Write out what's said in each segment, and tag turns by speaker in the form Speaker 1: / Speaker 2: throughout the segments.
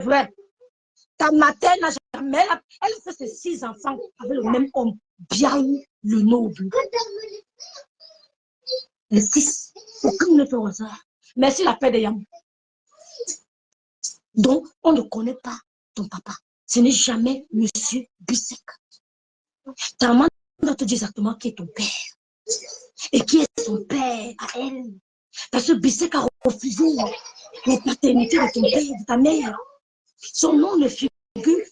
Speaker 1: vrai. Ta maternelle n'a jamais, elle a fait ses 6 enfants avec le même homme, Biaou le noble. Les 6. Aucune ne fait au hasard. Merci la paix de Yam. Donc, on ne connaît pas ton papa. Ce n'est jamais Monsieur Bissek. Ta maman doit te dire exactement qui est ton père. Et qui est son père à elle. Parce que Bissek a refusé la paternité de ton père, de ta mère. Son nom ne figure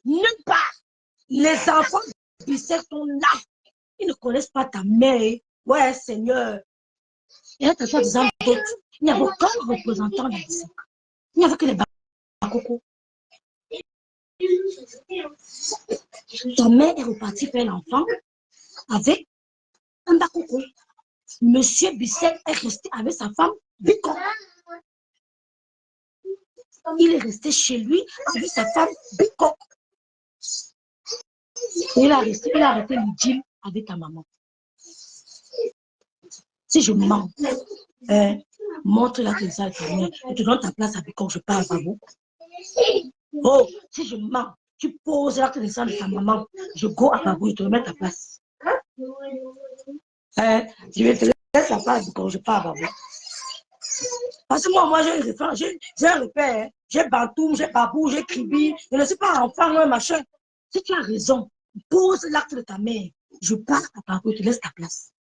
Speaker 1: nulle part. Les enfants de Bissek sont là. Ils ne connaissent pas ta mère. Ouais, Seigneur. Et là, tu as des hommes d'autres. Il n'y a aucun représentant de Bissek. Il n'y avait que les Bakoko. Ta mère est repartie faire l'enfant avec un Bakoko. Monsieur Bissek est resté avec sa femme Biko. Il est resté chez lui avec sa femme Biko. Il a arrêté le deal avec ta maman. Si je mens, montre la télévision à ta mère et te donne ta place à Biko, je parle à vous. Oh, si je mens, tu poses la télévision de ta maman, je go à Babou et te remets ta place. Je vais te laisser la place quand je parle à Babou. Parce que moi j'ai un repère, j'ai Bantoum, j'ai Babou, j'ai Kribi, je ne suis pas enfant, un machin. Si tu as raison, pose l'acte de ta mère. Je pars à Babou et te laisse ta place.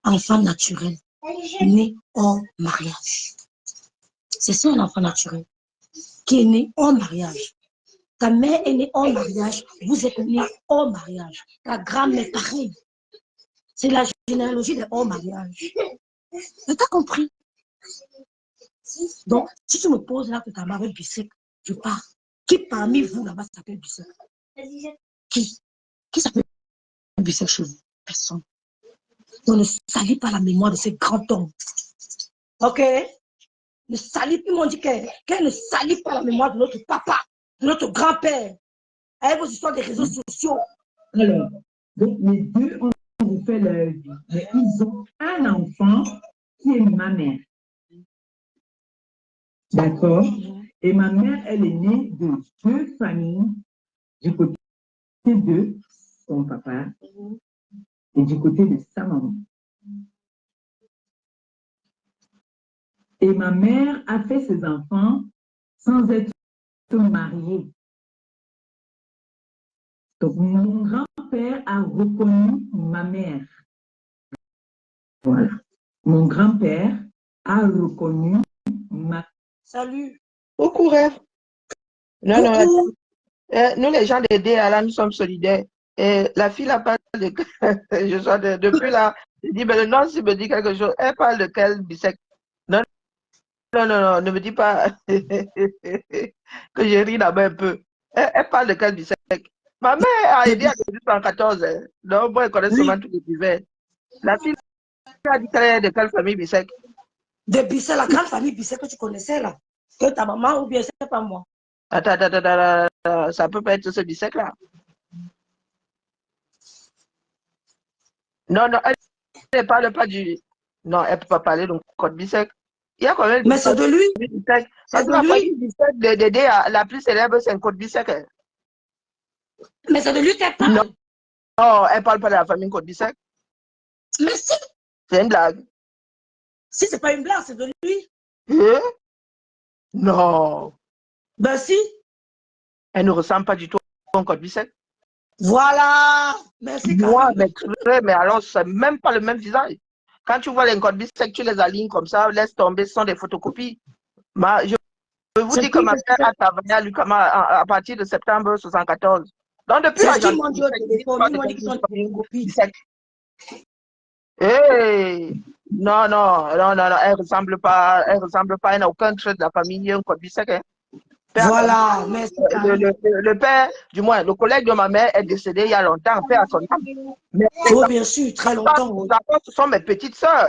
Speaker 1: Enfant naturel, né hors mariage. C'est ça un enfant naturel, qui est né hors mariage. Ta mère est née hors mariage, vous êtes nés hors mariage. Ta grand-mère, pareil. C'est la généalogie des hors mariage. Tu as compris? Donc, si tu me poses là que ta mère est Bissek, je pars. Qui parmi vous là-bas s'appelle Bissek? Qui s'appelle Bissek chez vous? Personne. On ne salit pas la mémoire de ces grands hommes. Ok? Ne salit, ils m'ont dit qu'elle ne salit pas la mémoire de notre papa, de notre grand-père. Avec vos histoires des réseaux sociaux.
Speaker 2: Alors, donc les deux ont fait leur vie, mais ils ont un enfant qui est ma mère. D'accord? Et ma mère, elle est née de 2 familles, du côté de son papa et du côté de sa maman. Et ma mère a fait ses enfants sans être mariée. Donc, mon grand-père a reconnu ma mère. Voilà. Mon grand-père a reconnu ma...
Speaker 3: Salut. Coucou, rêve. Non,
Speaker 1: Coucou.
Speaker 3: non, nous, les gens des DA, nous sommes solidaires. Et la fille, elle parle de... depuis là, je dis, mais le nom, s'il me dit quelque chose, elle parle de quel Bissek? Non, ne me dis pas que je ris là-bas un peu. Elle parle de quel Bissek? Ma mère a aidé à 1814. Donc, moi, elle connaît seulement tous les divers. La fille a dit qu'elle est de quelle famille Bissek?
Speaker 1: De Bissek, la grande famille Bissek que tu connaissais là. Que ta maman ou bien c'est pas moi.
Speaker 3: Attends, ça peut pas être ce Bissek là. Non, elle ne parle pas du... Non, elle ne peut pas parler de code Bissek. Il y a quand même...
Speaker 1: Mais c'est de lui.
Speaker 3: C'est de la famille Bissek d'aider la plus célèbre, c'est un code Bissek.
Speaker 1: Mais c'est de lui qu'elle parle.
Speaker 3: Non, elle ne parle pas de la famille code Bissek.
Speaker 1: Mais si.
Speaker 3: C'est une blague.
Speaker 1: Si c'est pas une blague, c'est de lui.
Speaker 3: Non.
Speaker 1: Ben si.
Speaker 3: Elle ne ressemble pas du tout à un code Bissek.
Speaker 1: Voilà. Merci.
Speaker 3: Moi, mais alors, c'est même pas le même visage. Quand tu vois les codes Bissek, tu les alignes comme ça, laisse tomber, ce sont des photocopies. Je vous dis que ma mère a travaillé à l'UQAM à partir de septembre 1974. Donc, depuis
Speaker 1: là, ils m'ont dit au téléphone, ils m'ont dit qu'ils sont des copies.
Speaker 3: Non, elle ressemble pas, elle n'a aucun trait de la famille, un code Bissek. Hein.
Speaker 1: Voilà, mais
Speaker 3: le père, du moins, le collègue de ma mère est décédé il y a longtemps, père à son âme. Mais
Speaker 1: oh, bien sûr, très longtemps.
Speaker 3: Ce sont mes petites sœurs,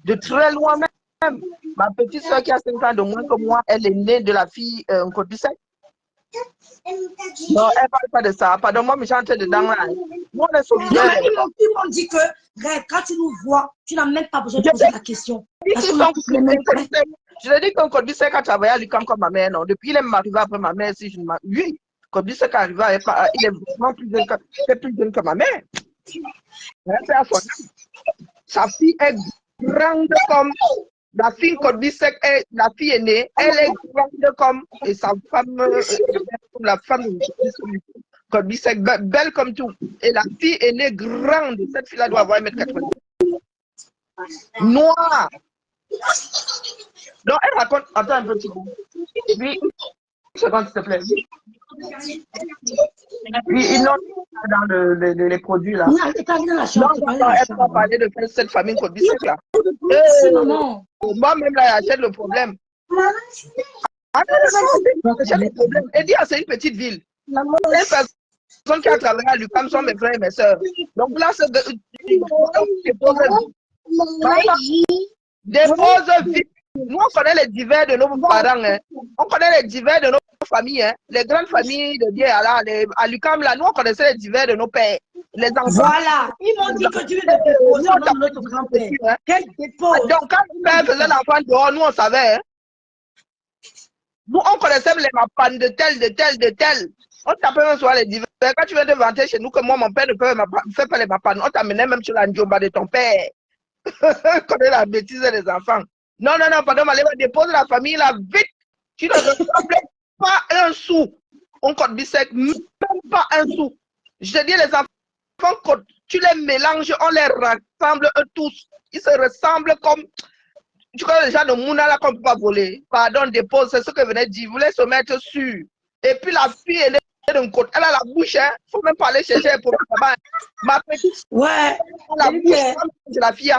Speaker 3: de très loin même. Ma petite sœur qui a 5 ans de moins que moi, elle est née de la fille Code Bissek. Non, elle ne parle pas de ça. Pardon, moi, je chante dedans là. Moi, on est
Speaker 1: Non,
Speaker 3: solidaires.
Speaker 1: mais ils m'ont dit que, regarde, quand tu nous vois, tu n'as même pas besoin de poser la question. Parce qu'on a tous les mêmes frères.
Speaker 3: Je l'ai dit qu'un Code Bissek a travaillé à l'UQAM comme ma mère, non. Depuis, il est arrivé après ma mère, si je ne m'abuse. Oui, Code Bissek est arrivé, il est vraiment plus jeune que ma mère. C'est à son âge. Sa fille est grande comme la fille Code Bissek est la fille aînée, elle est grande comme et sa femme la femme Code Bissek belle comme tout et la fille aînée grande, cette fille là doit avoir 1m80. Noire. Donc elle raconte, attends un petit peu. Oui, une seconde s'il te plaît. Oui, ils n'ont dans les produits là.
Speaker 1: Non, elle est pas dans la chambre.
Speaker 3: Non, elle va parler de cette famille Code Bissek là. Moi-même là, j'achète le problème. J'achète le problème. Et dire c'est une petite ville. Les personnes qui a travaillé à l'UQAM sont mes frères et mes soeurs. Donc là, c'est dépose vite. Nous, on connaît les divers de nos parents. Hein. On connaît les divers de nos familles. Hein. Les grandes familles de Dieu à l'UQAM, là, nous, on connaissait les divers de nos pères. Les enfants.
Speaker 1: Voilà. Ils m'ont dit que tu veux te déposer au nom de notre grand-père.
Speaker 3: Hein.
Speaker 1: Quel dépôt?
Speaker 3: Donc, quand le père faisait l'enfant dehors, nous, on savait. Hein. Nous, on connaissait les mapanes de tel. On tapait même sur les divers. Quand tu viens de vanter chez nous que moi, mon père ne fait pas les mapanes, on t'amenait même sur la njomba de ton père. Connais la bêtise des enfants. Non, pardon, allez dépose la famille là, vite. Tu ne ressembles pas un sou. On Code Bissek, même pas un sou. Je te dis, les enfants, tu les mélanges, on les rassemble eux tous. Ils se ressemblent comme. Tu connais les gens de Mouna là qu'on ne peut pas voler. Pardon, dépose, c'est ce que venait de dire. Vous voulez se mettre sur. Et puis la fille, elle est d'un côté. Elle a la bouche, hein. Il ne faut même pas aller chercher pour là-bas. Ma petite.
Speaker 1: Ouais.
Speaker 3: La bouche, c'est la fille.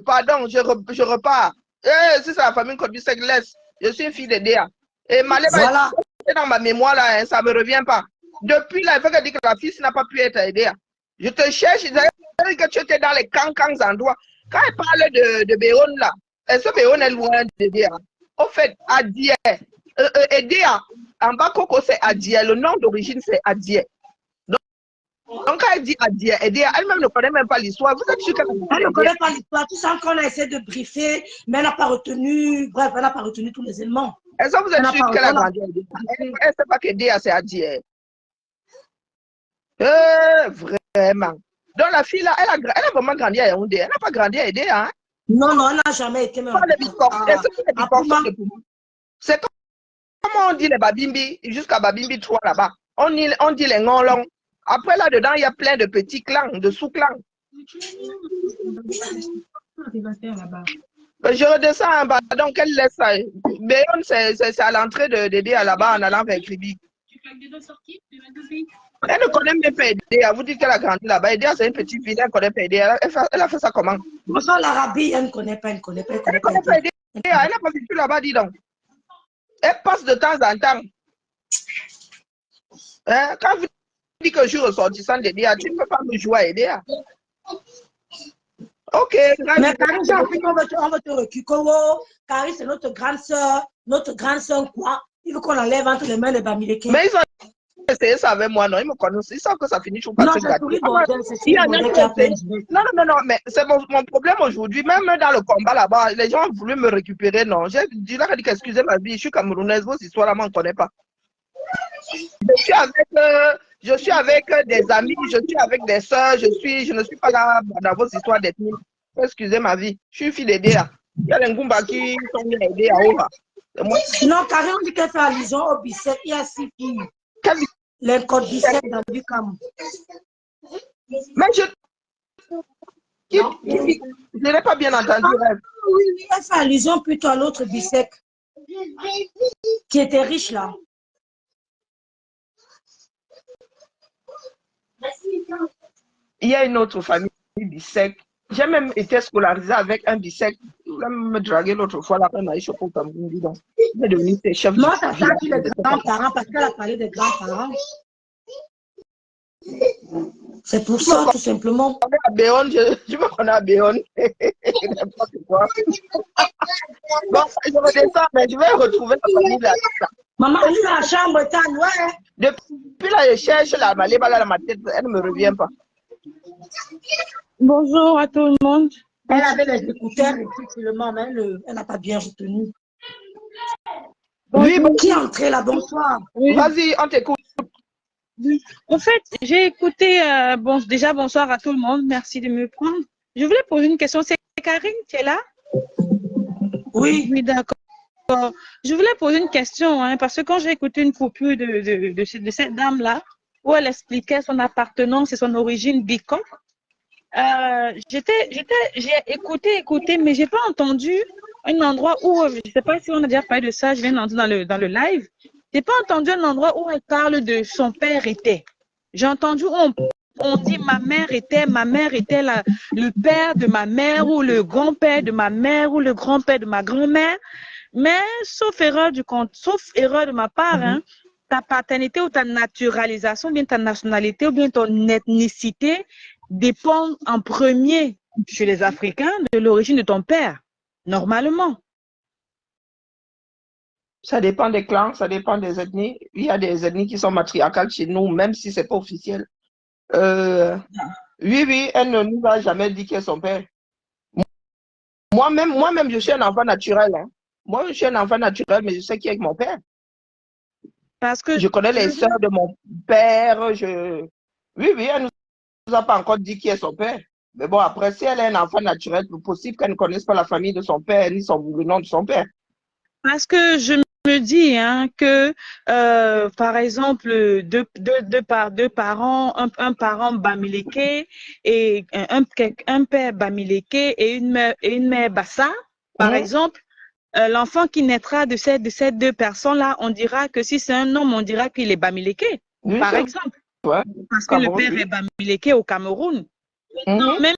Speaker 3: Pardon, je repars. Si c'est la famille Code Bissek, laisse. Je suis une fille de Déa. Et
Speaker 1: voilà.
Speaker 3: C'est dans ma mémoire là, hein, ça ne me revient pas. Depuis là, il faut qu'elle dise que la fille n'a pas pu être aidée. Je te cherche, je disais que tu étais dans les cancans endroits. Quand elle parle de Béon là, ce Béon est loin de Déa. Au fait, Adié. Déa, en bas Coco c'est Adié. Le nom d'origine c'est Adié. Donc, quand elle dit Adié, elle-même ne connaît même pas l'histoire. Vous êtes sûr qu'elle
Speaker 1: ne connaît pas l'histoire. Tu sens qu'on a essayé de briefer, mais elle n'a pas retenu. Bref, elle n'a pas retenu tous les éléments.
Speaker 3: Est-ce que vous êtes sûr qu'elle a grandi? Elle ne sait pas que Déa, c'est Adié. Vraiment. Donc, la fille là, elle a vraiment grandi à Yaoundé. Elle n'a pas grandi à Déa. Hein?
Speaker 1: Non, elle n'a jamais été.
Speaker 3: C'est comment on dit les Babimbi, jusqu'à Babimbi 3 là-bas. On dit les Ngolong. Après, là-dedans, il y a plein de petits clans, de sous-clans. Je redescends en bas, donc elle laisse ça. Béon, c'est à l'entrée de Déa là-bas en allant vers Kribi. Elle ne connaît même pas Déa. Vous dites qu'elle a grandi là-bas. Déa, c'est une petite ville, elle ne connaît pas Déa. Elle a fait ça comment?
Speaker 1: Bonjour, l'Arabie, elle ne connaît pas. Elle ne connaît pas
Speaker 3: Déa. Elle n'a pas vécu là-bas, dis donc. Elle passe de temps en temps. Hein? Quand vous dites que je suis ressortissant de Déa, tu ne peux pas me jouer à Déa. Ok.
Speaker 1: Mais Carrie, on veut te reculer. Carrie, c'est notre grande soeur. Notre grande soeur, quoi? Il faut qu'on enlève entre les mains les Bamilekins.
Speaker 3: Mais ils ont essayé ça avec moi, non? Ils me connaissent. Ils savent que ça finit toujours par se gâter. Non, mais c'est mon problème aujourd'hui. Même dans le combat là-bas, les gens ont voulu me récupérer, non? J'ai dit là, excusez ma vie, je suis camerounaise, vos histoires là, moi, on ne connaît pas. Je suis avec des amis, je suis avec des soeurs, je ne suis pas là dans vos histoires d'ethnie. Excusez ma vie, je suis fille d'aider. Il y a les Ngumba qui sont venus aider à Oha.
Speaker 1: Non, Carré, on dit qu'elle fait allusion au Bissek. Il y a 6 filles. Les Code Bissek dans l'UQAM.
Speaker 3: Mais je n'ai pas bien entendu.
Speaker 1: Oui, elle fait allusion plutôt à l'autre Bissek qui était riche là.
Speaker 3: Il y a une autre famille Bissek. J'ai même été scolarisé avec un Bissek. Il a me dragué l'autre fois, là, on a eu chapeau comme vous dites. Il est devenu ses chefs.
Speaker 1: Non, ça dit les grands-parents, parce qu'elle a parlé des grands-parents. C'est pour ça, tout simplement.
Speaker 3: À Béon, je me connais à Béon. N'importe quoi. Bon, je redescends, mais je vais retrouver la famille là.
Speaker 1: Maman, elle est dans la chambre, ouais.
Speaker 3: Depuis là, je cherche la maléba là dans ma tête, elle ne me revient pas.
Speaker 4: Bonjour à tout le monde.
Speaker 1: Elle avait les écouteurs, effectivement, mais elle n'a pas bien retenu.
Speaker 3: Oui,
Speaker 1: Qui est entré là? Bonsoir.
Speaker 4: Oui.
Speaker 3: Vas-y, on t'écoute.
Speaker 4: Oui. En fait, j'ai écouté, déjà bonsoir à tout le monde, merci de me prendre. Je voulais poser une question, c'est Karine qui est là?
Speaker 1: Oui.
Speaker 4: Oui, d'accord. Je voulais poser une question, hein, parce que quand j'ai écouté une coupure de cette dame-là, où elle expliquait son appartenance et son origine bicoque, j'ai écouté, mais j'ai pas entendu un endroit où, je sais pas si on a déjà parlé de ça, je viens d'entendre dans le live, j'ai pas entendu un endroit où elle parle de son père était. J'ai entendu où on dit ma mère était le père de ma mère ou le grand-père de ma mère ou le grand-père de ma grand-mère, mais sauf erreur de ma part, hein, ta paternité ou ta naturalisation, ou bien ta nationalité ou bien ton ethnicité dépend en premier chez les Africains de l'origine de ton père, normalement.
Speaker 3: Ça dépend des clans, ça dépend des ethnies. Il y a des ethnies qui sont matriarcales chez nous, même si ce n'est pas officiel. Oui, elle ne nous a jamais dit qui est son père. Moi-même, je suis un enfant naturel. Hein. Moi, je suis un enfant naturel, mais je sais qui est mon père.
Speaker 4: Parce que
Speaker 3: je connais les sœurs de mon père. Oui, elle ne nous a pas encore dit qui est son père. Mais bon, après, si elle est un enfant naturel, c'est possible qu'elle ne connaisse pas la famille de son père, ni le nom de son père.
Speaker 4: Parce que je me dis hein, que, par exemple, deux parents, un parent bamileke et un père bamileke et une mère bassa, par exemple, l'enfant qui naîtra de ces deux personnes-là, on dira que si c'est un homme, on dira qu'il est bamileke,
Speaker 3: Oui,
Speaker 4: par exemple.
Speaker 3: Ouais.
Speaker 4: Parce que le père est bamileke au Cameroun. Maintenant, même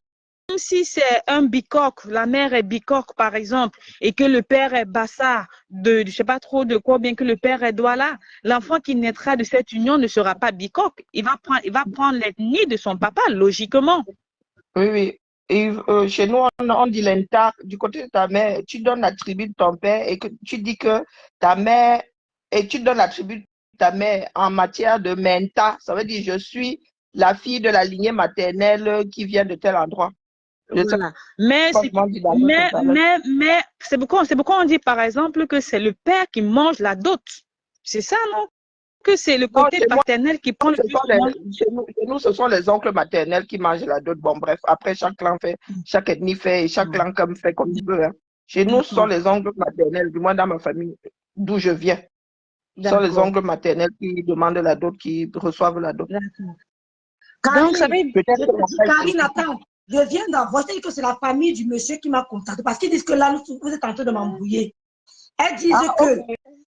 Speaker 4: si c'est un bicoque, la mère est bicoque par exemple, et que le père est bassa de je sais pas trop de quoi, bien que le père est douala, l'enfant qui naîtra de cette union ne sera pas bicoque. Il va prendre l'ethnie de son papa, logiquement.
Speaker 3: Oui. Et chez nous, on dit l'enta du côté de ta mère. Tu donnes la tribu de ton père et que tu dis que ta mère, et tu donnes la tribu de ta mère en matière de menta. Ça veut dire je suis la fille de la lignée maternelle qui vient de tel endroit.
Speaker 4: Voilà. Mais c'est pourquoi on dit par exemple que c'est le père qui mange la dot. C'est ça, non? Que c'est le côté paternel qui prend le plus
Speaker 3: chez nous, ce sont les oncles maternels qui mangent la dot. Bon, bref, après, chaque clan fait, chaque ethnie fait, et chaque clan fait comme il veut. Hein. Chez nous, ce sont les oncles maternels, du moins dans ma famille, d'où je viens. Ce sont les oncles maternels qui demandent la dot, qui reçoivent la dot.
Speaker 1: Donc, Karine, attends. Je viens d'avoir, c'est que c'est la famille du monsieur qui m'a contacté parce qu'ils disent que là, vous êtes en train de m'embrouiller. Elles disent que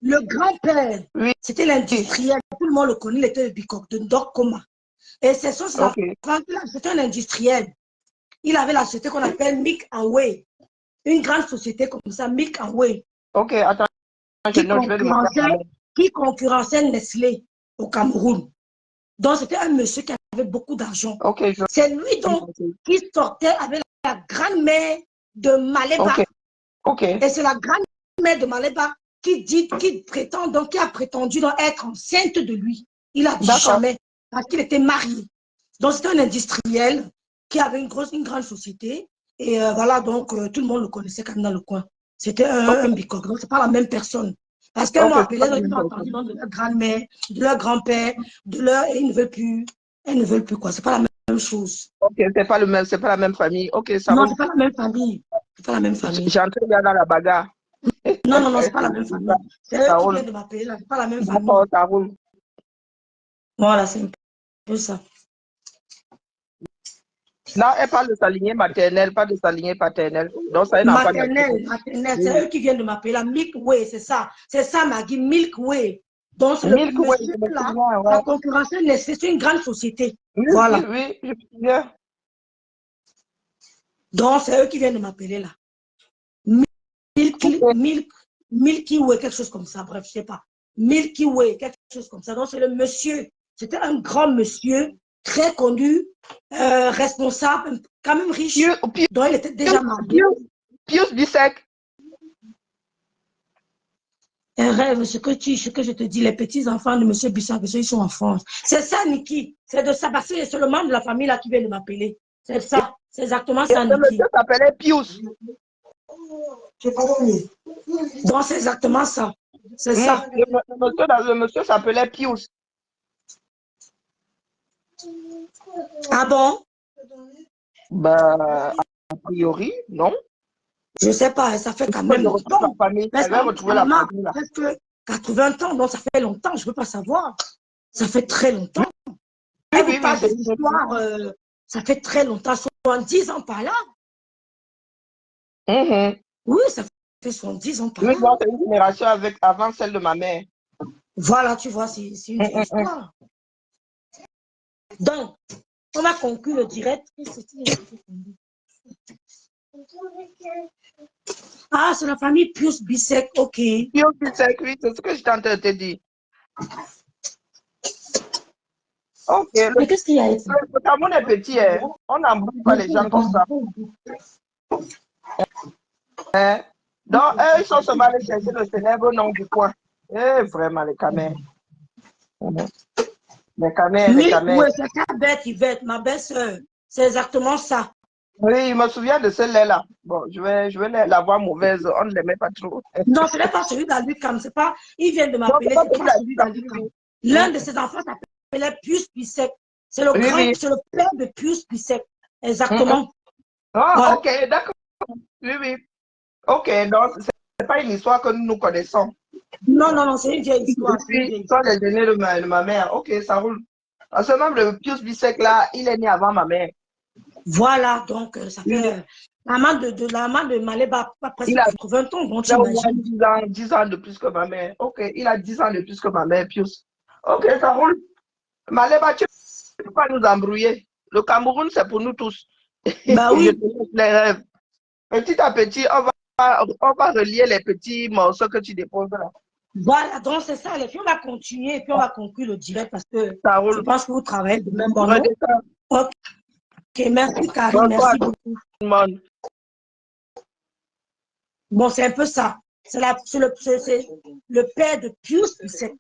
Speaker 1: le grand-père, c'était l'industriel, tout le monde le connaît, il était le bicoque de Ndokoma. Et c'est son c'était un industriel. Il avait la société qu'on appelle Milk and Way, une grande société comme ça, Milk and Way.
Speaker 3: Ok, attends,
Speaker 1: qui concurrençait Nestlé au Cameroun. Donc, c'était un monsieur qui avait beaucoup d'argent. C'est lui donc qui sortait avec la grand-mère de Maléba. Et c'est la grand-mère de Maléba qui a prétendu donc être enceinte de lui. Il a dit jamais, parce qu'il était marié. Donc, c'était un industriel qui avait une grande société. Et voilà, donc, tout le monde le connaissait quand même dans le coin. C'était un bicoque. Donc, ce n'est pas la même personne. Parce qu'elles m'ont appelé, ils ont entendu de leur grand-mère, de leur grand-père, et ils ne veulent plus. Elles ne veulent plus quoi. C'est pas la même chose.
Speaker 3: Ok, c'est pas la même famille. Ok, ça
Speaker 1: non, c'est pas la même famille. C'est pas la même famille.
Speaker 3: J'entre bien dans la bagarre.
Speaker 1: Non, c'est pas la même famille. C'est eux qui viennent de m'appeler là. C'est pas la même famille.
Speaker 3: Ça roule.
Speaker 1: Voilà, c'est un peu ça.
Speaker 3: Là, elle parle de sa lignée maternelle, pas de sa lignée paternelle. Donc, ça
Speaker 1: maternelle, c'est eux qui viennent de m'appeler la Milk Way, c'est ça. C'est ça, Maggie, Milk Way. Donc, c'est le monsieur là, la concurrence, c'est une grande société. Voilà.
Speaker 3: Oui, je me souviens.
Speaker 1: Donc, c'est eux qui viennent de m'appeler là. Milky Way, quelque chose comme ça, bref, je sais pas. Milky Way, quelque chose comme ça. Donc, c'est le monsieur, c'était un grand monsieur très connu, responsable, quand même riche. Donc, il était déjà marié.
Speaker 3: Pius Bissek.
Speaker 1: Un rêve, ce que je te dis, les petits-enfants de M. Bissek, ils sont en France. C'est ça, Niki. C'est de ça, parce que c'est le membre de la famille là qui vient de m'appeler. C'est ça. C'est exactement ça,
Speaker 3: Le
Speaker 1: Niki.
Speaker 3: monsieur s'appelait Pius.
Speaker 1: Donc, c'est exactement ça. C'est ça.
Speaker 3: Le monsieur s'appelait Pius.
Speaker 1: Ah bon?
Speaker 3: Bah, a priori, non.
Speaker 1: Je ne sais pas, ça fait quand même longtemps. Presque 80 ans, donc ça fait longtemps, je ne peux pas savoir. Ça fait très longtemps. Elle vous parle de l'histoire, ça fait très longtemps, 70 ans par là. Oui, ça fait 70 ans par là.
Speaker 3: Oui, c'est une génération avant celle de ma mère.
Speaker 1: Voilà, tu vois, c'est une vieille histoire. Donc, on va conclure le direct. Ah, c'est la famille Pius Bissek, ok.
Speaker 3: Pius Bissek, oui, c'est ce que je t'entends te dire. Ok.
Speaker 1: Mais qu'est-ce qu'il y a ici?
Speaker 3: Le Cameroun est petit, hein. On n'embrouille pas les gens comme ça. Donc, eux, ils sont seulement allés chercher le célèbre nom du coin. Vraiment, les Camers. Les Camers.
Speaker 1: Oui, c'est ça, bête, Yvette, ma belle-sœur. C'est exactement ça.
Speaker 3: Oui, je me souviens de ce lait-là. Bon, je vais la voir mauvaise. On ne l'aimait pas trop.
Speaker 1: Non, ce n'est pas celui d'Alucam. C'est pas. Il vient de m'appeler. C'est pas celui d'Alucam. L'un de ses enfants s'appelait Pius Bissek. C'est le c'est le père de Pius Bissek. Exactement.
Speaker 3: Ah, voilà. Ok, d'accord. Oui. Ok, donc c'est pas une histoire que nous connaissons.
Speaker 1: Non, c'est une vieille histoire.
Speaker 3: C'est les données de ma mère. Ok, ça roule. En ce moment, le Pius Bissek là, il est né avant ma mère.
Speaker 1: Voilà, donc ça fait la main de Maléba, presque 80 ans. Donc,
Speaker 3: il a au moins 10 ans de plus que ma mère. Ok, il a 10 ans de plus que ma mère, Pius. Ok, ça roule. Maléba, tu ne peux pas nous embrouiller. Le Cameroun, c'est pour nous tous.
Speaker 1: Bah oui.
Speaker 3: Les rêves. Petit à petit, on va relier les petits morceaux que tu déposes là.
Speaker 1: Voilà, donc c'est ça. Et puis on va continuer et puis on va conclure le direct parce que je pense que vous travaillez de même bon. Ok, merci Karine, merci beaucoup. Bon, c'est un peu ça. C'est le père de Pius, c'est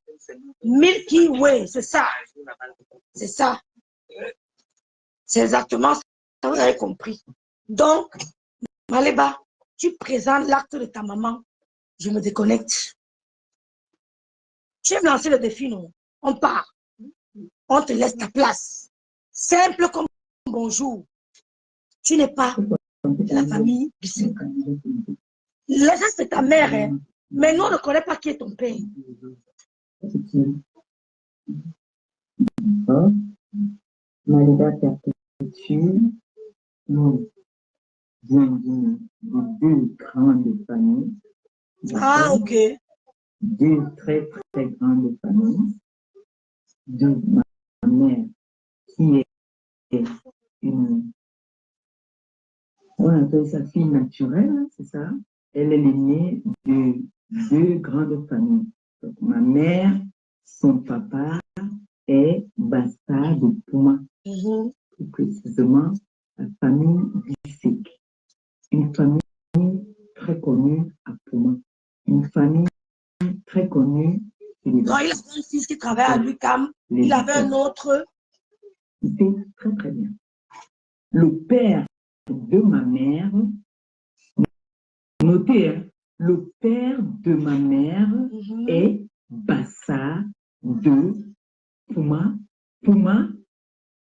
Speaker 1: Milky Way, c'est ça. C'est ça. C'est exactement ça, vous avez compris. Donc, Maléba, tu présentes l'acte de ta maman. Je me déconnecte. Tu veux me lancer le défi, non? On part. On te laisse ta place. Simple comme bonjour. Tu n'es pas de la famille du Bissek. Là, ça, c'est ta mère, hein? Mais nous, on ne connaît pas qui est ton père.
Speaker 2: Maléba perpétue, nous viens de deux grandes familles.
Speaker 1: Ah, ok.
Speaker 2: Deux très, très grandes familles. De ma mère, qui est une... On appelle sa fille naturelle, c'est ça? Elle est l'aînée de deux grandes familles. Donc, ma mère, son papa est Bassa de Pouma. Plus précisément, la famille Bissek. Une famille très connue à Pouma. Une famille très connue.
Speaker 1: Non, il avait un fils qui travaille à l'UQAM. Il avait un autre.
Speaker 2: C'était très, très bien. Le père de ma mère, notez, hein, le père de ma mère est Bassa de Pouma. Pouma,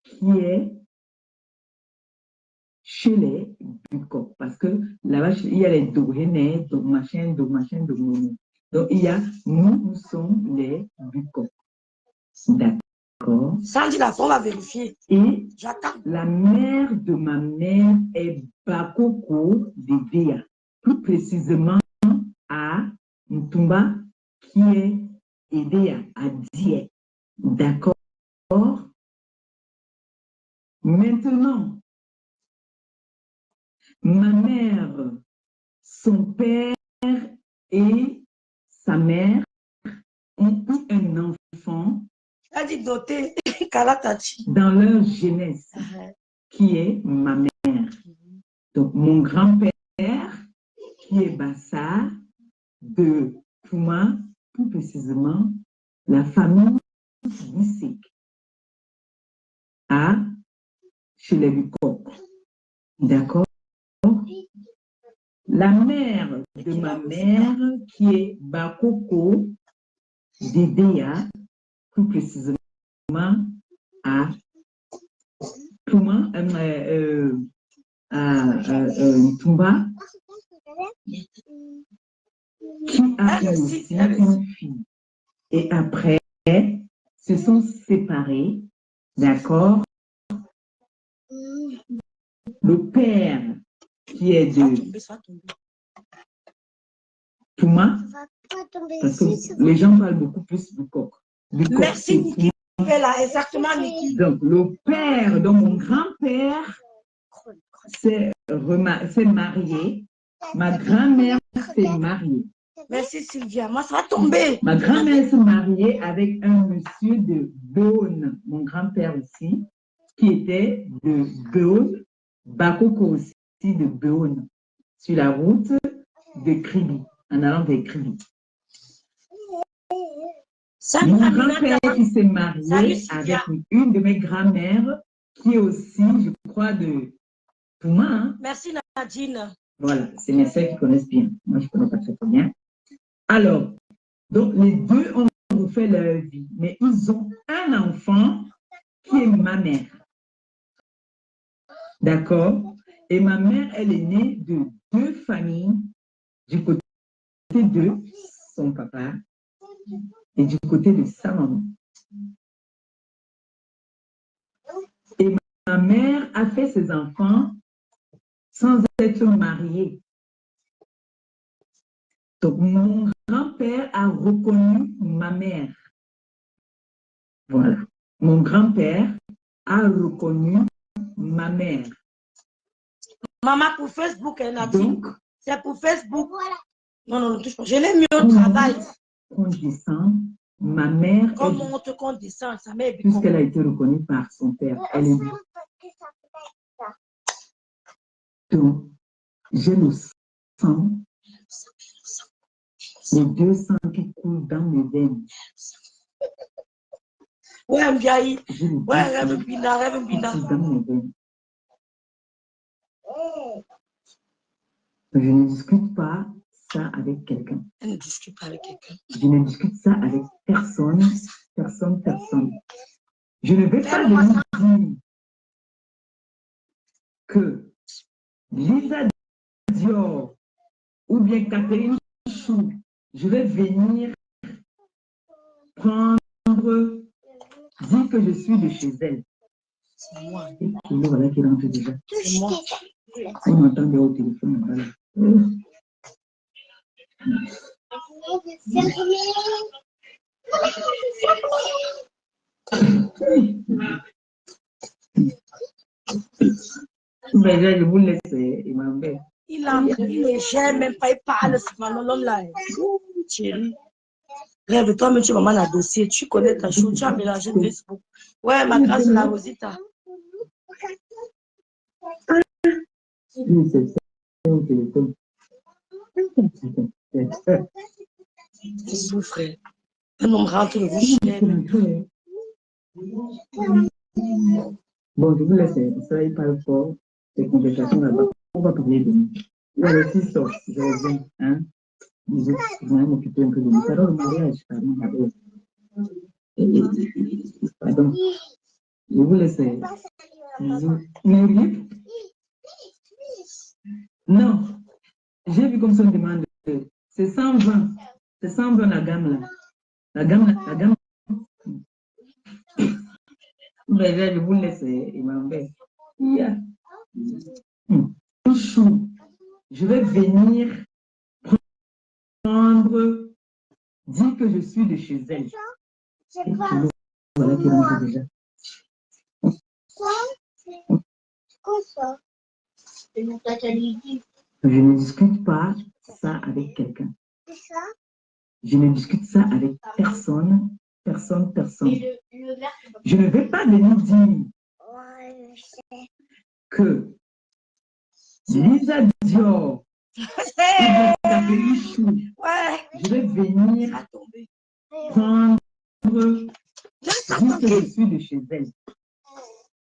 Speaker 2: qui est chez les Bukok. Parce que là-bas, il y a les Dorénais, donc machin. Donc, il y a, nous sommes les Bukok. D'accord.
Speaker 1: Sandy, la on va vérifier.
Speaker 2: Et
Speaker 1: j'attends.
Speaker 2: La mère de ma mère est Bakoko de Déa. Plus précisément à Ntumba, qui est Edea, à Die. D'accord. Maintenant, ma mère, son père et sa mère ont eu un enfant
Speaker 1: Elle dit doté, Kalatachi.
Speaker 2: Dans leur jeunesse, qui est ma mère. Donc, mon grand-père, qui est Bassa, de Pouma, plus précisément, la famille Bissek, à chez les Bukok. D'accord? La mère de ma mère, qui est Bakoko, d'Edea, plus précisément, à Pouma, Tumba, qui a eu aussi une fille. Et après, se sont séparés, d'accord? Le père, qui est de Pouma, parce que les gens parlent beaucoup plus du coq.
Speaker 1: Merci, Niki. Là, exactement, Niki.
Speaker 2: Donc, le père, donc mon grand-père, s'est marié. Ma grand-mère s'est mariée.
Speaker 1: Merci, Sylvia. Moi, ça va tomber.
Speaker 2: Ma grand-mère s'est mariée avec un monsieur de Beaune, mon grand-père aussi, qui était de Beaune, Bakoko aussi de Beaune, sur la route de Kribi, en allant vers Kribi. Mon grand-père qui s'est marié avec une de mes grand-mères, qui est aussi, je crois, de Pouma. Hein?
Speaker 1: Merci, Nadine.
Speaker 2: Voilà, c'est mes soeurs qui connaissent bien. Moi, je ne connais pas très bien. Alors, donc les deux ont refait leur vie, mais ils ont un enfant qui est ma mère. D'accord? Et ma mère, elle est née de deux familles, du côté de son papa et du côté de sa maman. Et ma mère a fait ses enfants sans être mariée. Donc, mon grand-père a reconnu ma mère. Voilà. Mon grand-père a reconnu ma mère.
Speaker 1: Maman, pour Facebook, elle a dit.
Speaker 2: Donc,
Speaker 1: c'est pour Facebook. Voilà. Non, non, ne touche pas. Je l'ai mis au travail.
Speaker 2: On descend, ma mère.
Speaker 1: Comme on te compte descend, sa mère.
Speaker 2: Puisqu'elle a été reconnue par son père, elle est. Donc, j'ai le sang. Les deux sangs qui coulent dans mes veines.
Speaker 1: Ouais, Mbiaï. Ouais, rêve bina, rêve bina.
Speaker 2: Dans mes veines. Je ne discute pas ça avec quelqu'un.
Speaker 1: Elle ne discute pas avec quelqu'un.
Speaker 2: Je ne discute ça avec personne, personne. Je ne vais pas venir dire que Lisa Dior ou bien Catherine Chou, je vais venir prendre, dire que je suis de chez elle.
Speaker 1: C'est moi.
Speaker 2: Et voilà qui rentre déjà.
Speaker 1: C'est moi.
Speaker 2: On entend bien au téléphone. Voilà. Mais je vous laisse, Imambé.
Speaker 1: Il ne gère même pas, il parle, ce l'homme là. Thierry. Rêve, toi-même, tu es maman à dossier, tu connais ta chose, tu as mélangé le Facebook. Ouais, ma grâce, la Rosita.
Speaker 2: Oui, c'est ça, au téléphone.
Speaker 1: Il souffre. Un homme rentre le bouche.
Speaker 2: Bon, je vous laisse, ça, il parle fort, ces conversations là-bas. On va parler de nous. La réussite sort, je reviens, hein. Je vais m'occuper un peu de nous. Alors, le mariage, pardon, d'abord. Pardon. Je vous laisse. Non, j'ai vu comme ça on demande. C'est 120. C'est 120 la gamme là. La gamme. Mais je vous laisse, Imambé. Yeah. Chou. Je vais venir prendre, dire que je suis de chez elle. Voilà qui rentre déjà. Je ne discute pas ça avec quelqu'un. Je ne discute ça avec personne. Je ne vais pas venir dire que Lisa Dior, je vais venir prendre juste que je suis de chez elle.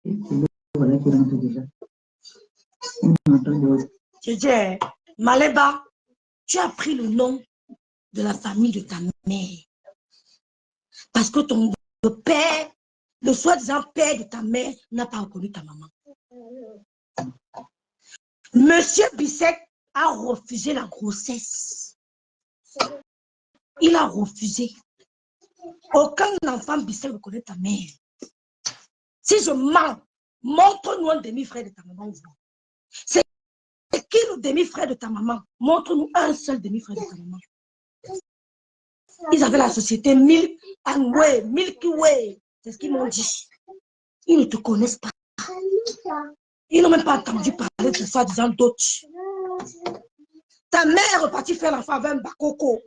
Speaker 2: Et c'est voilà qui rentre déjà. On m'entend de...
Speaker 1: Je dis, Maleba, tu as pris le nom de la famille de ta mère. Parce que le père, le soi-disant père de ta mère n'a pas reconnu ta maman. Monsieur Bissek a refusé la grossesse. Il a refusé. Aucun enfant Bissek ne connaît ta mère. Si je mens, montre-nous un demi-frère de ta maman. C'est qui le demi-frère de ta maman? Montre-nous un seul demi-frère de ta maman. Ils avaient la société Milky Way. C'est ce qu'ils m'ont dit. Ils ne te connaissent pas. Ils n'ont même pas entendu parler de soi-disant d'autres. Ta mère est partie faire l'enfant avec un bakoko.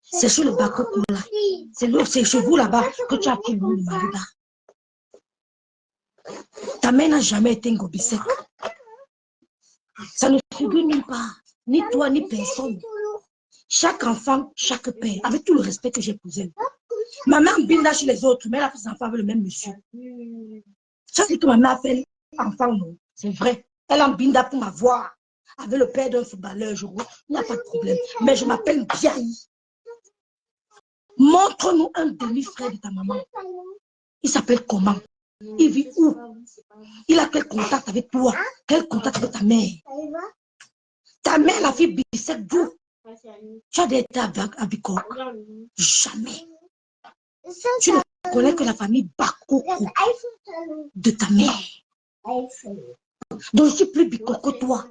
Speaker 1: C'est sur le bakoko là. C'est chez vous là-bas que tu as pris le nom de Maleba. Ta mère n'a jamais été un gobisek. Ça ne figure nulle part. Ni toi, ni personne. Chaque enfant, chaque père, avec tout le respect que j'ai pour elle. Ma mère binda chez les autres, mais elle a fait ses enfants avec le même monsieur. Ça dit que ma mère a fait enfant, non. C'est vrai. Elle a binda pour m'avoir. Avec le père d'un footballeur, il n'y a pas de problème. Mais je m'appelle Biaï. Montre-nous un demi-frère de ta maman. Il s'appelle comment? Il vit où? Il a quel contact avec toi? Quel contact avec ta mère? Ta mère, la fille Bissek, d'où? Tu as été à Bikok? Jamais. Tu ne connais que la famille Bakoko de ta mère. Donc je suis plus Bikok que toi.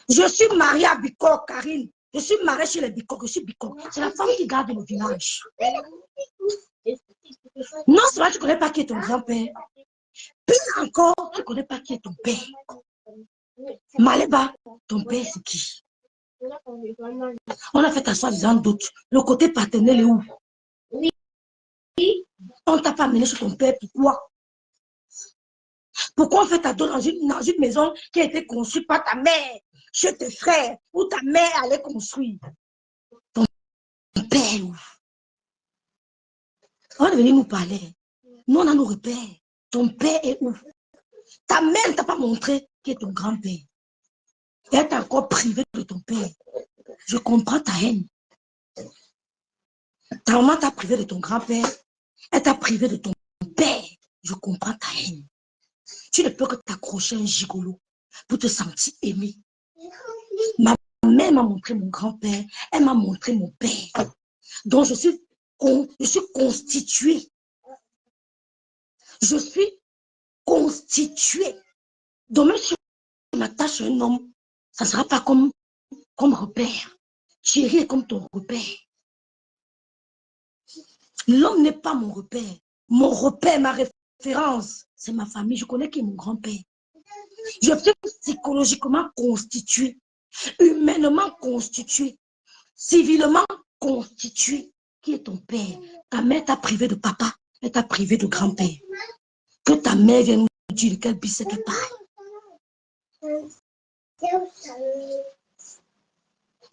Speaker 1: Je suis mariée à Bikok, Karine. Je suis mariée chez les Bikok. Je suis Bikok. C'est la femme qui garde le village. Non seulement tu ne connais pas qui est ton grand-père. Plus encore, tu ne connais pas qui est ton père. Maleba, ton père c'est qui? On a fait à soi-disant d'autres. Le côté paternel est où? On ne t'a pas amené chez ton père, pourquoi? Pourquoi on fait ta dos dans une maison qui a été construite par ta mère, chez tes frères, où ta mère allait construire? Ton père est où? On est venu nous parler. Nous, on a nos repères. Ton père est où? Ta mère ne t'a pas montré qui est ton grand-père. Elle t'a encore privé de ton père. Je comprends ta haine. Ta maman t'a privé de ton grand-père. Elle t'a privé de ton père. Je comprends ta haine. Tu ne peux que t'accrocher à un gigolo pour te sentir aimé. Ma mère m'a montré mon grand-père. Elle m'a montré mon père. Donc je suis constituée. Je suis constituée. Donc même si je m'attache à un homme, ça ne sera pas comme repère. Chérie est comme ton repère. L'homme n'est pas mon repère. Mon repère, ma référence, c'est ma famille. Je connais qui est mon grand-père. Je suis psychologiquement constitué, humainement constitué, civilement constitué. Qui est ton père? Ta mère t'a privé de papa, elle t'a privé de grand-père. Que ta mère vienne nous dire quel Bissek est pareil.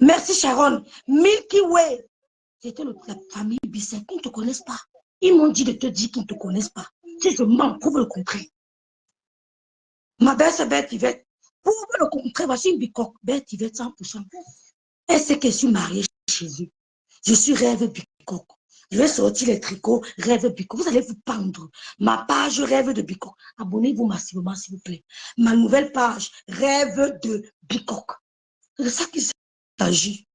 Speaker 1: Merci Sharon. Milky Way. C'était la famille Bissek. Ils ne te connaissent pas. Ils m'ont dit de te dire qu'ils ne te connaissent pas. Si je mens, prouve le contraire. Ma belle, c'est Bête Yvette. Prouve le contraire. Voici une Bikok. Bête Yvette 100%. Elle sait que je suis mariée chez eux. Je suis Rêve Bikok. Je vais sortir les tricots Rêve Bikok. Vous allez vous pendre. Ma page Rêve de Bikok. Abonnez-vous massivement, s'il vous plaît. Ma nouvelle page Rêve de Bikok. C'est de ça qu'il s'agit.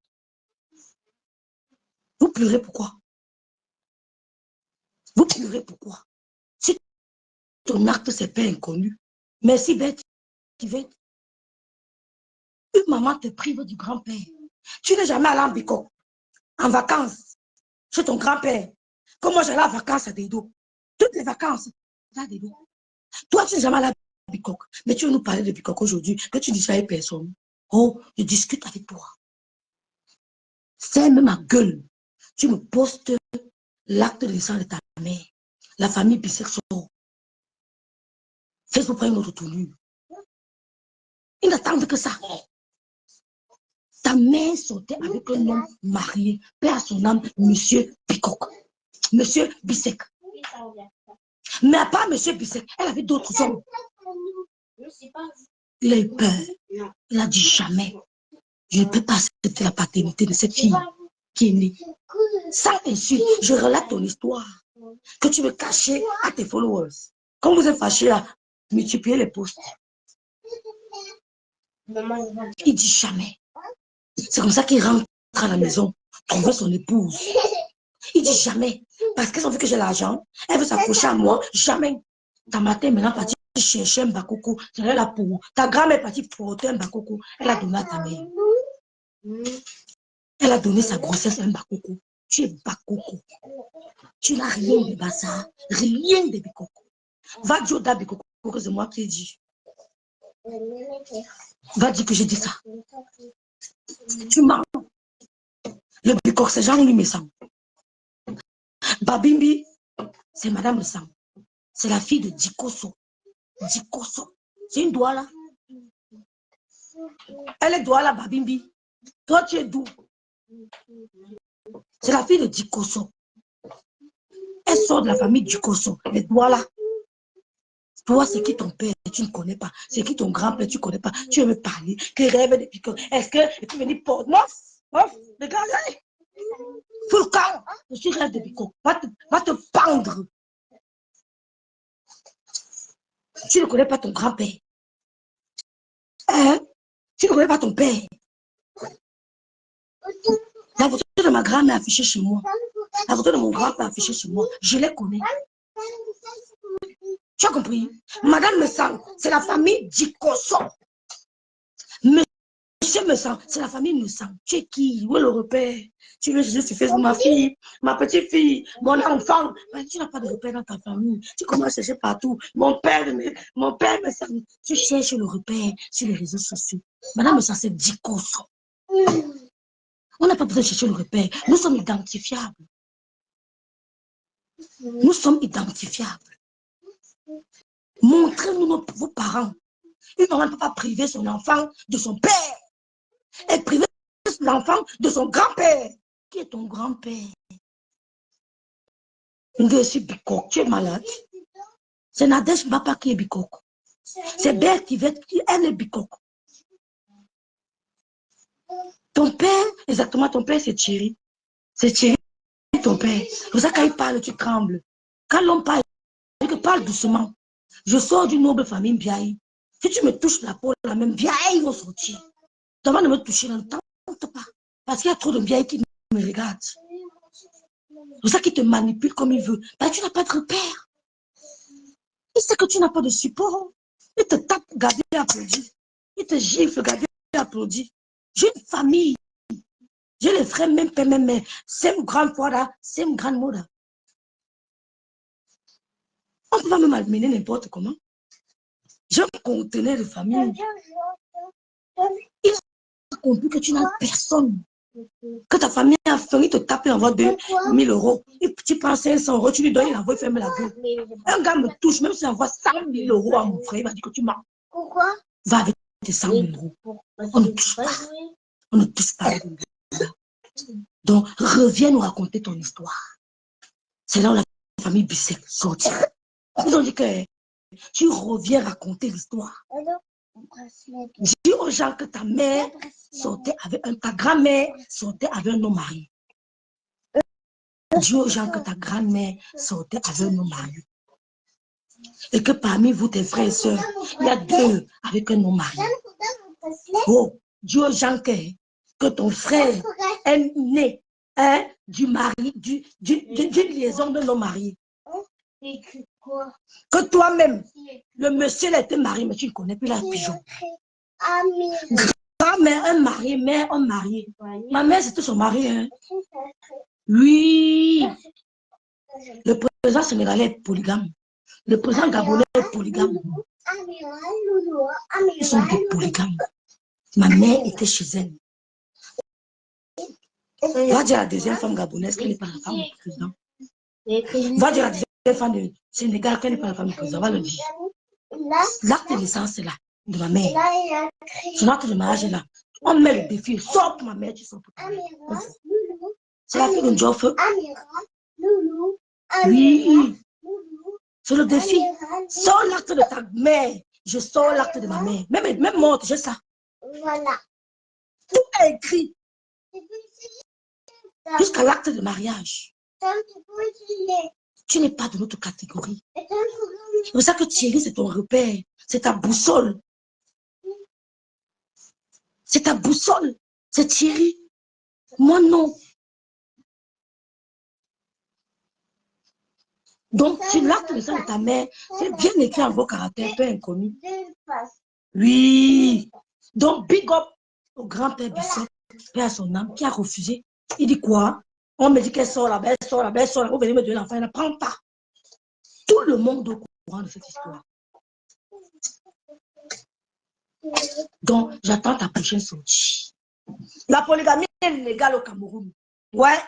Speaker 1: Vous pleurez pourquoi? Vous pleurez pourquoi? Si ton acte, c'est pas inconnu. Merci, Bête. Une maman te prive du grand-père. Tu n'es jamais allé en Bikok, en vacances, chez ton grand-père. Comme moi, j'allais en vacances à Dedo. Toutes les vacances, à Dedo. Toi, tu n'es jamais allé à Bikok. Mais tu veux nous parler de Bikok aujourd'hui, que tu dis ça à personne. Oh, je discute avec toi. Ferme ma gueule. Tu me postes l'acte de naissance de ta mère. La famille bisexuelle. Facebook prend une autre tournure. Ils n'attendent que ça. Ta mère sortait avec un homme marié, père à son âme, monsieur Bicoc, monsieur Bissek. Mais à part monsieur Bissek, elle avait d'autres hommes. Il a eu peur. Il a dit jamais. Je ne peux pas accepter la paternité de cette fille qui est née. Sans insulte, je relate ton histoire. Que tu veux cacher à tes followers. Quand vous êtes fâchés là, multipliez les posts. Il dit jamais. C'est comme ça qu'il rentre à la maison, trouver son épouse. Il dit jamais. Parce qu'elles ont vu que j'ai l'argent, elle veut s'approcher à moi. Jamais. Ta matin maintenant partie chercher un bakoko. J'allais là pour. Ta grand-mère est partie frotter un bakoko. Elle a donné à ta mère. Elle a donné sa grossesse à un bakoko. Tu es bakoko. Tu n'as rien de bazar. Rien de bikoko. Va dire au bikoko que c'est moi qui ai dit. Va dire que j'ai dit ça. Tu mens. Le bikoko, c'est Jean-Louis Messan. Babimbi, c'est Madame le Sang. C'est la fille de Dikoso. Dikoso. C'est une Douala. Elle est Douala, Babimbi. Toi, tu es d'où? C'est la fille de Dikoso. Elle sort de la famille Dikoso. Les Douala. Toi, c'est qui ton père? Tu ne connais pas. C'est qui ton grand-père? Tu ne connais pas. Tu veux me parler. Que rêve de Bikoko. Est-ce que tu veux venir pour moi? Regarde. Faut le camp. Je suis rêve de Bikoko. Va te pendre. Tu ne connais pas ton grand-père. Hein? Tu ne connais pas ton père. La photo de ma grand-mère affichée chez moi. La photo de mon grand-père affichée chez moi. Je les connais. Tu as compris? Madame Messang, c'est la famille Dikoso. Monsieur Messang, c'est la famille Messang. Tu es qui? Où est le repère? Tu veux juste sur Facebook, ma fille, ma petite fille, mon enfant. Mais tu n'as pas de repère dans ta famille. Tu commences à chercher partout. Mon père Messang. Tu cherches le repère sur les réseaux sociaux. Madame Messang, c'est Dikoso. On n'a pas besoin de chercher le repère. Nous sommes identifiables. Nous sommes identifiables. Montrez-nous vos parents. Une maman ne peut pas priver son enfant de son père. Elle prive l'enfant de son grand-père. Qui est ton grand-père? Je suis Bikoko. Tu es malade. C'est Nadège Bapa qui est Bikoko. C'est Belle qui elle est Bikoko. Ton père, exactement, ton père, c'est Thierry. C'est Thierry, ton père. Pour ça, quand il parle, tu trembles. Quand l'homme parle, il parle doucement. Je sors d'une noble famille Biaï. Si tu me touches la peau, la même Biaï va sortir. Avant de me toucher, ne tente pas. Parce qu'il y a trop de Biaï qui me regardent. C'est pour ça qu'il te manipule comme il veut. Ben, tu n'as pas de repère. Il sait que tu n'as pas de support. Il te tape, garder applaudit. Il te gifle, garder applaudit. J'ai une famille. J'ai les frères, même père, même mère. C'est une grande fois là, c'est une grande mode. On peut pas me malmener n'importe comment. J'ai un conteneur de famille. Il a compris que tu n'as personne. Que ta famille a fait, il te tape et envoie 2000 €. Et tu prends 500 €, tu lui donnes, il envoie, il ferme la gueule. Un gars me touche, même s'il envoie 100 000 € à mon frère, il va dire que tu mens.
Speaker 5: Pourquoi?
Speaker 1: Va avec tes 100 000 €. On ne touche pas. On ne touche pas. Donc, reviens nous raconter ton histoire. C'est là où la famille Bissek sortit. Ils ont dit que tu reviens raconter l'histoire. Dis aux gens que ta mère sortait avec ta grand-mère sortait avec un homme marié. Dis aux gens que ta grand-mère sortait avec un homme marié. Et que parmi vous, tes frères et sœurs, il y a 2 avec un homme marié. Oh, dis aux gens que ton frère est né du mari, d'une liaison de nos mariés. Que toi-même, le monsieur a été marié, mais tu ne connais plus la pigeon. Grand-mère, un marié, mère, un marié. Ma mère, c'était son mari. Hein. Oui. Le président sénégalais est polygame. Le président gabonais est polygame. Ils sont des polygames. Ma mère était chez elle. Va dire à la deuxième femme gabonaise qu'elle n'est pas la femme du président. Va dire à la deuxième femme du Sénégal qu'elle n'est pas la femme du président. Va le dire. L'acte de naissance est là, de ma mère. Son acte de mariage est là. On met le défi. Sors pour ma mère, tu sors pour ta mère. C'est la fille de Djof. Oui. C'est le défi. Sors l'acte de ta mère. Je sors l'acte de ma mère. Même morte, j'ai ça.
Speaker 5: Voilà.
Speaker 1: Tout est écrit. Jusqu'à l'acte de mariage. Tu n'es pas de notre catégorie. C'est pour ça que Thierry, c'est ton repère. C'est ta boussole. C'est ta boussole. C'est Thierry. Moi, non. Donc, sur l'acte de sang de ta mère, c'est bien écrit en beau caractère, peu inconnu. Oui. Donc, big up au grand-père Bissot, père à son âme, qui a refusé. Il dit quoi? On me dit qu'elle sort là-bas, elle sort là-bas, elle sort là-bas. Vous venez me donner l'enfant, elle ne prend pas. Tout le monde est au courant de cette histoire. Donc, j'attends ta prochaine sortie. La polygamie est légale au Cameroun. Ouais.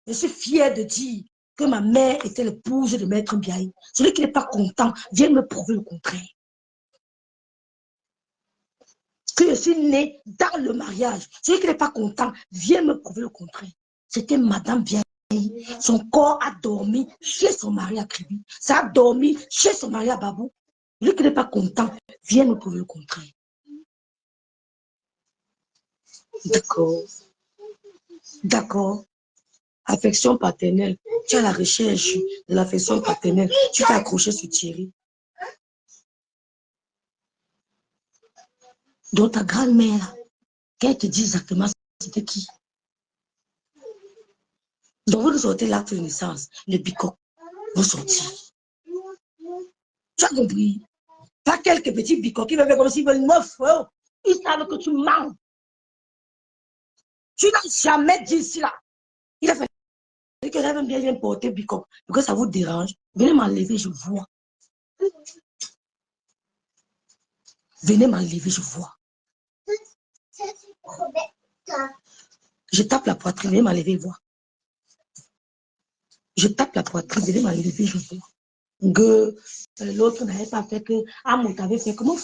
Speaker 1: Je suis fière de dire que ma mère était l'épouse de Maître Biaï. Celui qui n'est pas content, vient me prouver le contraire. Que je suis née dans le mariage. Celui qui n'est pas content, vient me prouver le contraire. C'était Madame Biaï. Son corps a dormi chez son mari à Kribi. Ça a dormi chez son mari à Babou. Celui qui n'est pas content, vient me prouver le contraire. D'accord. D'accord. Affection paternelle. Tu as la recherche de l'affection paternelle. Tu t'es accroché sur Thierry. Donc ta grand-mère, qu'elle te dit exactement c'était qui? Donc vous sortez l'acte de naissance, le bicoque, vous sortez. Tu as compris? Pas quelques petits bicoques qui veulent faire comme s'ils veulent 9 euros. Ils savent que tu mens. Tu n'as jamais dit cela. Il a fait que j'aime bien porter bicoque. Parce que ça vous dérange. Venez m'enlever, je vois. Venez m'enlever, je vois. Je tape la poitrine, venez m'enlever, je vois. Je tape la poitrine, venez m'enlever, je vois. Que l'autre n'avait pas fait que Amout avait fait. Comment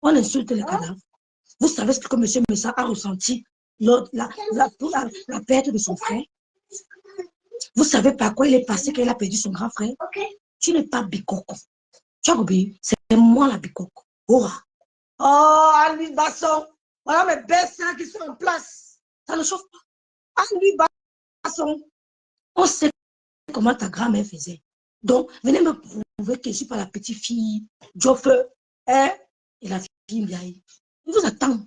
Speaker 1: on insulte les cadavres? Vous savez ce que M. Messa a ressenti la perte de son frère? Vous savez par quoi il est passé quand il a perdu son grand frère? Tu n'es pas bicoco. Tu as compris? C'est moi la bicoco. Oh, Annie Basson. Voilà mes belles sœurs qui sont en place. Ça ne chauffe pas. Annie Basson. On sait comment ta grand-mère faisait. Donc, venez me prouver que je ne suis pas la petite fille Joffre hein, et la fille Mbiaï. Il vous attend.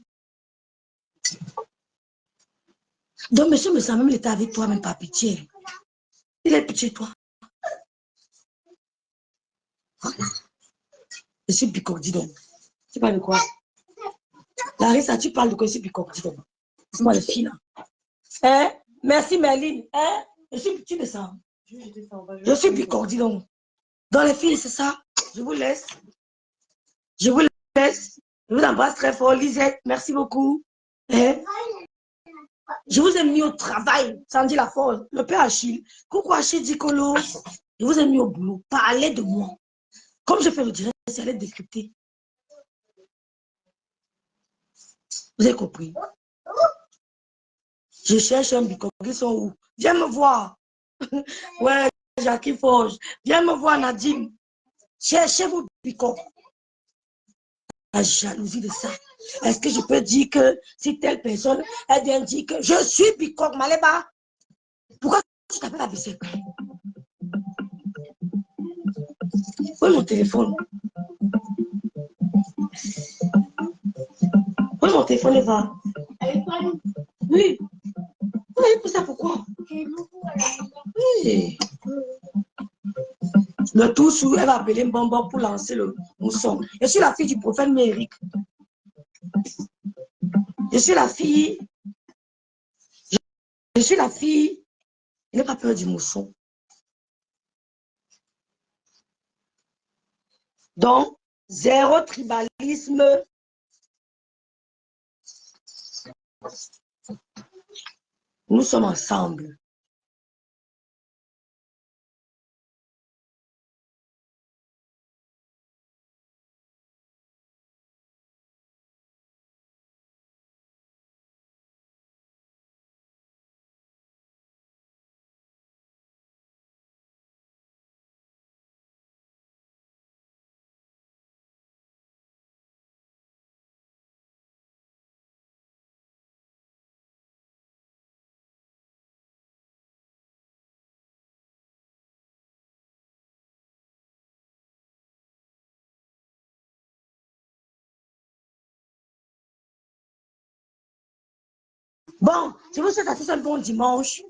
Speaker 1: Donc, monsieur Messa, même il était avec toi, même pas pitié. Il est pitié, toi. Voilà. Je suis bicoque, dis donc. Tu parles de quoi? Larissa, tu parles de quoi? Je suis bicoque, dis donc. C'est moi, le fille, là. Hein? Merci, Merline. Hein? Tu descends. Je suis bicoque, dis donc. Dans les filles, c'est ça. Je vous laisse. Je vous laisse. Je vous embrasse très fort. Lisette, merci beaucoup. Hein? Je vous ai mis au travail, Sandy Laforge, le père Achille. Coucou Achille Dicolo. Je vous ai mis au boulot. Parlez de moi. Comme je fais le direct, c'est allé décrypter. Vous avez compris? Je cherche un bicoque. Ils sont où? Viens me voir. Ouais, Jackie Forge. Viens me voir, Nadine. Cherchez vos bicoques. La jalousie de ça. Est-ce que je peux dire que si telle personne, elle vient dire que je suis bicoque, Maléba? Pourquoi tu t'appelles Abissek? Où est mon téléphone? Où est mon téléphone, Eva? Oui. Oui, pour ça, pourquoi? Oui. Le tout sous, elle va appeler Mbombo pour lancer le mousson. Je suis la fille du prophète Méric. Je suis la fille. Je suis la fille. Je n'ai pas peur du mousson. Donc, zéro tribalisme. Nous sommes ensemble. Bon, je vous souhaite à tous un bon dimanche.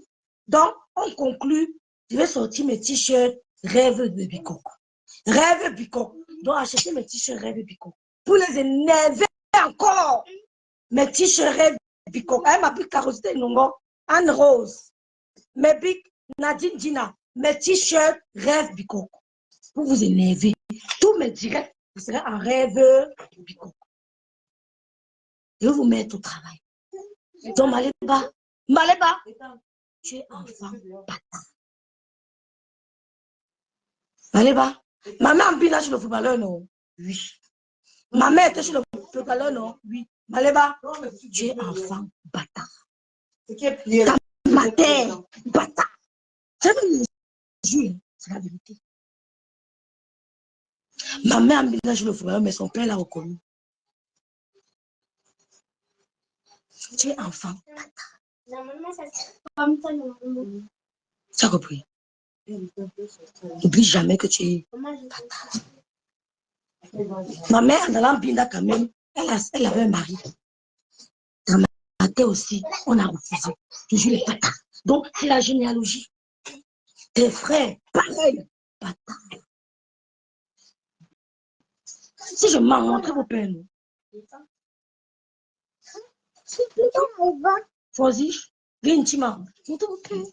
Speaker 1: Donc, on conclut. Je vais sortir mes t-shirts Rêve de Bicoque. Rêve Bicoque. Donc, acheter mes t-shirts Rêve Bicoque. Pour les énerver encore. Mes t-shirts Rêve Bicoque. Elle m'appelle Carosité Nongo. Anne Rose. Mes bics Nadine Dina. Mes t-shirts Rêve Bicoque. Pour vous énerver. Tous mes directs, vous serez en Rêve Bicoque. Je vais vous mettre au travail. Donc, Maleba, tu es enfant bâtard. Maleba, ma mère a sur le footballeur, non? Oui. Ma mère était sur le footballeur, non? Oui. Maleba, tu es enfant bâtard. Ta mère, bâtard. C'est la vérité. Ma mère a sur le footballeur, mais son père l'a reconnu. Tu es enfant bâtard. Tu as compris? N'oublie jamais que tu es bâtard. Ma mère, dans l'ambinda quand même, elle avait un mari. Dans ma tête aussi, on a refusé. Toujours les bâtards. Donc, c'est la généalogie. Tes frères, pareil, bâtards. Si je m'en montre vos pères, non? Choisis, viens intimement. Montre vos pères.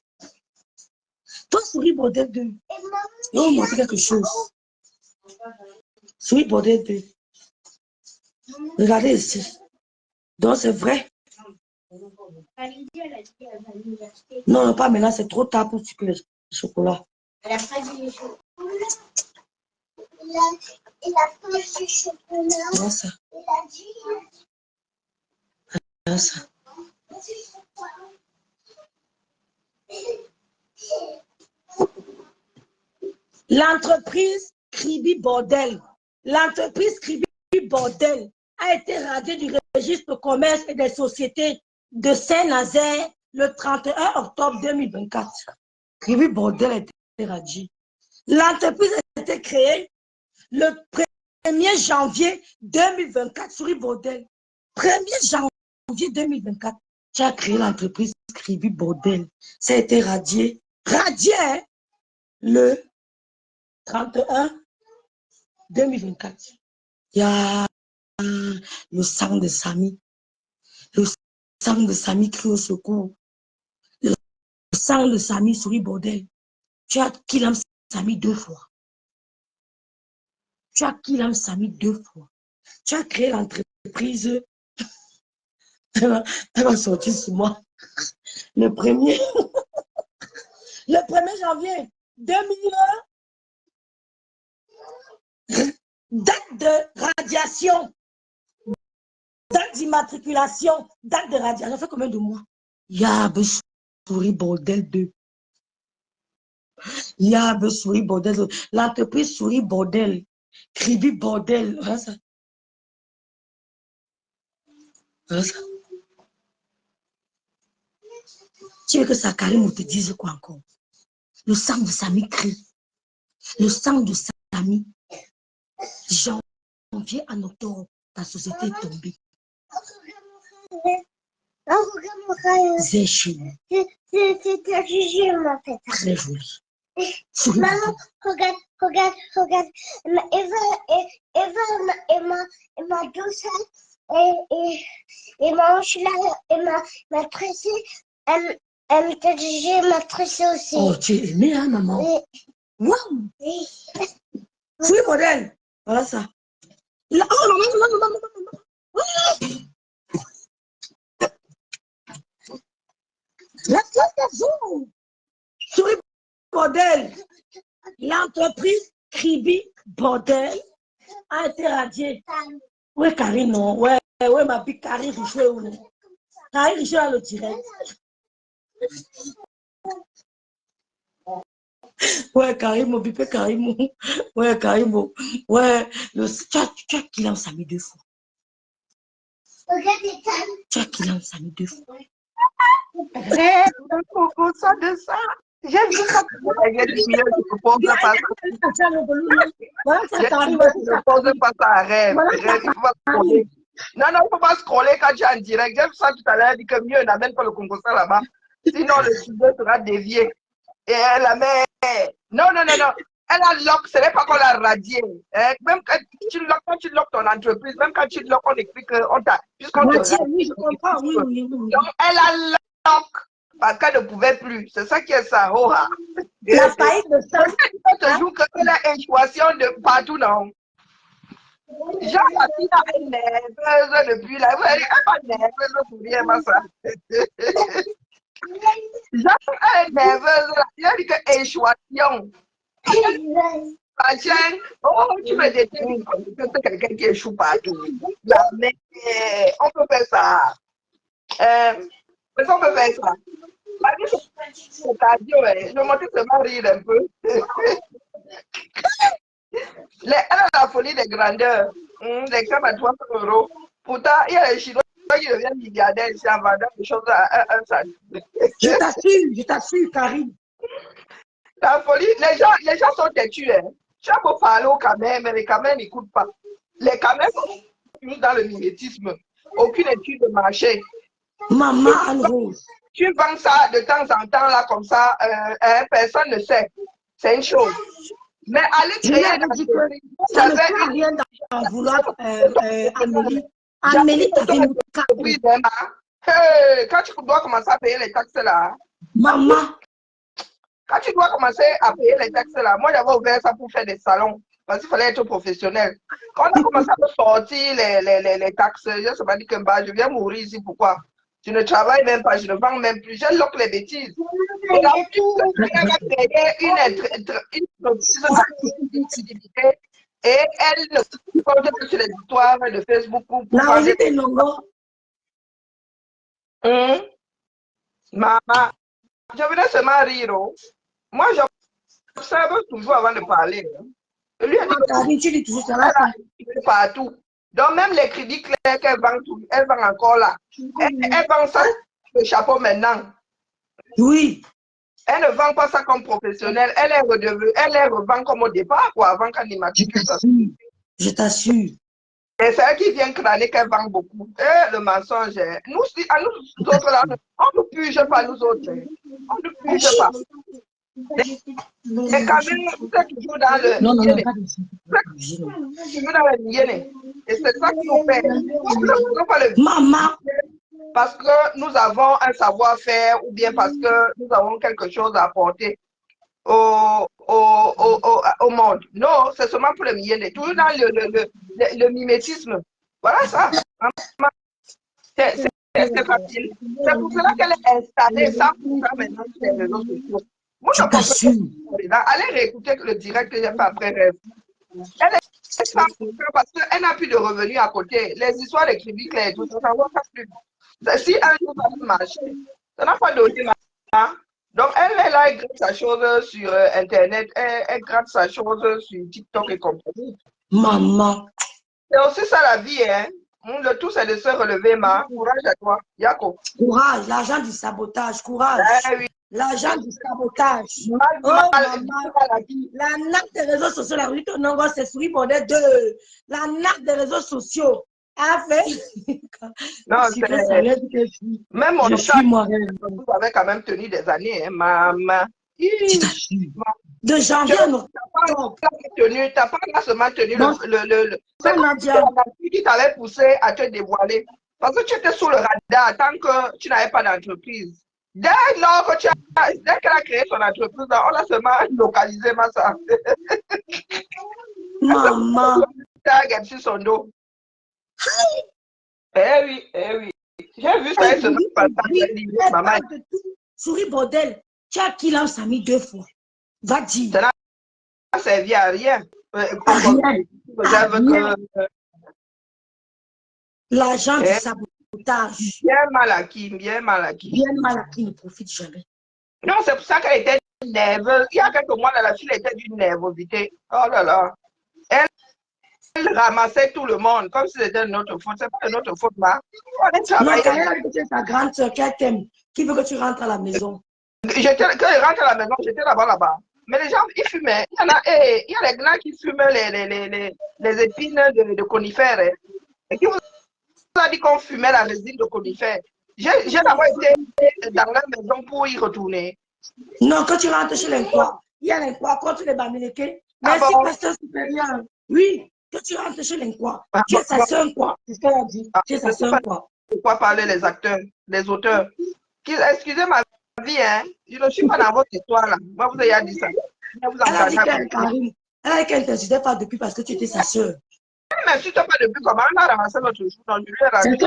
Speaker 1: Toi, souris, bordel de. Je vais vous montrer quelque chose. Souris, bordel de. Regardez ici. Donc, c'est vrai. Non, non, pas maintenant, c'est trop tard pour sucrer le chocolat.
Speaker 5: Elle a pas dit le chocolat. Il a pas dit chocolat.
Speaker 1: Non, ça.
Speaker 5: Il a dit.
Speaker 1: Non, ça. L'entreprise Kribi Bordel. L'entreprise Kribi Bordel a été radiée du registre de commerce et des sociétés de Saint-Nazaire le 31 octobre 2024. Kribi Bordel a été radiée. L'entreprise a été créée le 1er janvier 2024 sur Bordel. 1er janvier 2024, tu as créé l'entreprise Kribi Bordel. Ça a été radié. Radié, hein? Le 31 2024. Il y a le sang de Samy. Le sang de Samy crie au secours. Le sang de Samy sourit bordel. Tu as killé Samy 2 fois. Tu as killé Samy 2 fois. Tu as créé l'entreprise. Elle va sortir sur moi. Le 1er janvier 2001. Date de radiation, date d'immatriculation, date de radiation. Ça fait combien de mois? Yab souris bordel 2. Yab souris bordel 2. L'entreprise souris bordel. Kribi bordel. Voilà ça. Voilà ça. Tu veux que Sakarim te dise quoi encore? Le sang de Samy crie. Le sang de Samy. Janvier en octobre, ta société est tombée. C'est chéri.
Speaker 5: C'est un jugement, en fait.
Speaker 1: Très joli.
Speaker 5: Maman, regarde. Eva m'a douceur et ma hanche là, m'a tressé. Elle m'a jugé, m'a tressé aussi.
Speaker 1: Oh, tu es aimé, hein, maman? Waouh! Oui, modèle. Voilà ça. Là, oh, non. Là, L'entreprise Kribi Bordel a été radiée. Ouais, Karine, non. Ouais, ma bille Karine Richeux. Karine Richeux a le direct. Ouais, Karim, mon bipé Karim. Ouais, Karim. Ouais, tu as qu'il en Samy 2 fois. Tu as qu'il en Samy 2 fois.
Speaker 3: Arrête, Coco, ça de ça. J'ai vu ça. Je ne pose pas ça. Je ne pose pas ça. Arrête. Non, il ne faut pas scroller quand tu es en direct. J'ai vu ça tout à l'heure. Elle dit que mieux, n'amène pas le Congo là-bas. Sinon, le sujet sera dévié. Et elle a met. Non. Elle a lock, ce n'est pas qu'on l'a radié. Même quand tu lock ton entreprise, même quand tu lock, on explique qu'on t'a. Puisqu'on te radie.
Speaker 1: Oui, je comprends. Oui.
Speaker 3: Donc, elle a lock parce qu'elle ne pouvait plus. C'est ça qui est ça. Oh,
Speaker 1: la faillite de ça.
Speaker 3: Toujours que la échouation de partout, non. Jean, la fille est nerveuse depuis là. Elle n'est pas nerveuse pour rien, ma soeur. Jean est nerveuse. Il a dit que échouation. Oh, tu me détruis c'est quelqu'un qui échoue partout. Mais on peut faire ça. Mais on peut faire ça. C'est cadio, je vais monter seulement rire un peu. Elle a la folie des grandeurs. Les crèmes à 300 €. Pourtant, il y a les Chinois qui deviennent milliardaires ici en vendant des choses à 1 cent.
Speaker 1: Je t'assure, Karine.
Speaker 3: La folie, les gens sont têtus. Tu as beau parler aux caméras, mais les caméras n'écoutent pas. Les caméras sont toujours dans le mimétisme. Aucune étude de marché.
Speaker 1: Maman Anne-Rose.
Speaker 3: Tu vends ça de temps en temps, là, comme ça, personne ne sait. C'est une chose. Mais aller créer
Speaker 1: ça ne fait rien d'en vouloir Amélie. Amélie, t'as fait une
Speaker 3: quand tu dois commencer à payer les taxes là.
Speaker 1: Maman.
Speaker 3: Quand tu dois commencer à payer les taxes là, moi j'avais ouvert ça pour faire des salons. Parce qu'il fallait être professionnel. Quand on a commencé à sortir les taxes, je ne sais pas dit que je viens mourir ici. Pourquoi? Je ne travaille même pas, je ne vends même plus. Je loque les bêtises. Et là, elle a créé une entreprise et elle ne compte pas sur les histoires de Facebook pour
Speaker 1: parler des logos.
Speaker 3: Maman, je venais seulement rire. Moi, j'observe toujours avant de parler. Lui a dit
Speaker 1: tu dis toujours ça
Speaker 3: partout. Donc, même les crédits clairs qu'elle vend, elle vend encore là. Elle vend ça, le chapeau maintenant.
Speaker 1: Oui.
Speaker 3: Elle ne vend pas ça comme professionnelle. Elle est revend comme au départ, quoi, avant qu'on immatricule ça.
Speaker 1: Je t'assure.
Speaker 3: Et c'est elle qui vient crâner qu'elle vend beaucoup. Et le mensonge, nous, à nous autres là, on ne purge pas nous autres. On ne purge pas. Et quand même, c'est toujours dans le Niéné. Toujours dans le Niéné. Et c'est ça qui nous fait.
Speaker 1: Maman.
Speaker 3: Parce que nous avons un savoir-faire ou bien parce que nous avons quelque chose à apporter au monde. Non, c'est seulement pour le Niéné. Toujours dans le mimétisme. Voilà ça. C'est facile. C'est pour cela qu'elle est installée ça pour ça maintenant sur les réseaux sociaux. Moi, je pense allez réécouter le direct que j'ai fait après rêve. Elle est parce qu'elle n'a plus de revenus à côté. Les histoires de crédit clair et tout ça, ça ne va pas plus. Si un jour ça marche, ça n'a pas donné maintenant. Donc, elle là, elle gratte sa chose sur Internet, elle gratte sa chose sur TikTok et compagnie.
Speaker 1: Maman.
Speaker 3: C'est aussi ça la vie, hein. Le tout, c'est de se relever, ma. Courage à toi, Yako.
Speaker 1: Courage, l'argent du sabotage, courage.
Speaker 3: Oui.
Speaker 1: L'argent du sabotage. La nappe des réseaux sociaux, la rue Tonongo, c'est Souris Bordel 2. La nappe des réseaux sociaux a fait.
Speaker 3: Non, même mon chat, vous avez quand même tenu des années, hein, maman.
Speaker 1: De janvier à octobre.
Speaker 3: Tu n'as pas seulement tenu le qui t'avait poussé à te dévoiler. Parce que tu étais sous le radar tant que tu n'avais pas d'entreprise. Dès qu'elle a créé son entreprise, on l'a seulement localisé, ma soeur.
Speaker 1: Maman.
Speaker 3: Tag sur son dos. Eh oui. J'ai vu ça, maman.
Speaker 1: Souris Bordel, tu as qui lance Samy 2 fois. Va dire.
Speaker 3: servi à rien.
Speaker 1: Rien. L'argent du
Speaker 3: Eh,
Speaker 1: sabotage.
Speaker 3: bien mal acquis, bien mal acquis.
Speaker 1: Bien mal acquis ne profite jamais.
Speaker 3: Non, c'est pour ça qu'elle était nerveuse. Il y a quelques mois, la fille était d'une nervosité. Oh là là. Elle ramassait tout le monde comme si c'était notre faute. C'est pas de notre faute, là. On est
Speaker 1: Non,
Speaker 3: travaillé.
Speaker 1: quand elle a dit que c'est ta grande soeur qu'elle t'aime, qui veut que tu rentres à la maison.
Speaker 3: Quand je rentre à la maison, j'étais là-bas. Mais les gens, ils fumaient. Il y a les gars qui fument les épines de conifères. Hein. Et qui vous a dit qu'on fumait la résine de conifères? J'ai d'abord été dans leur maison pour y retourner.
Speaker 1: Non, quand tu rentres chez l'Inquois, il y a l'Inquois contre les Bamileke. Merci,
Speaker 3: bon?
Speaker 1: pasteur supérieur. Oui, quand tu rentres chez l'Inquois,
Speaker 3: Ah,
Speaker 1: tu es sa soeur quoi? C'est ce qu'elle a dit. Tu es
Speaker 3: je
Speaker 1: sa
Speaker 3: ne sais
Speaker 1: soeur
Speaker 3: pas
Speaker 1: quoi?
Speaker 3: pourquoi parler les acteurs, les auteurs. Excusez ma vie, hein. Je ne suis pas dans votre histoire là. Moi, vous avez dit ça. Vous
Speaker 1: Elle a dit
Speaker 3: entendez
Speaker 1: qu'elle, Karine, elle a dit qu'elle ne t'insultait pas depuis parce que tu étais sa soeur.
Speaker 3: elle ne m'insulte pas depuis comment on a ramassé l'autre jour. Donc, je lui ai
Speaker 1: C'est
Speaker 3: rendu
Speaker 1: ce
Speaker 3: ça.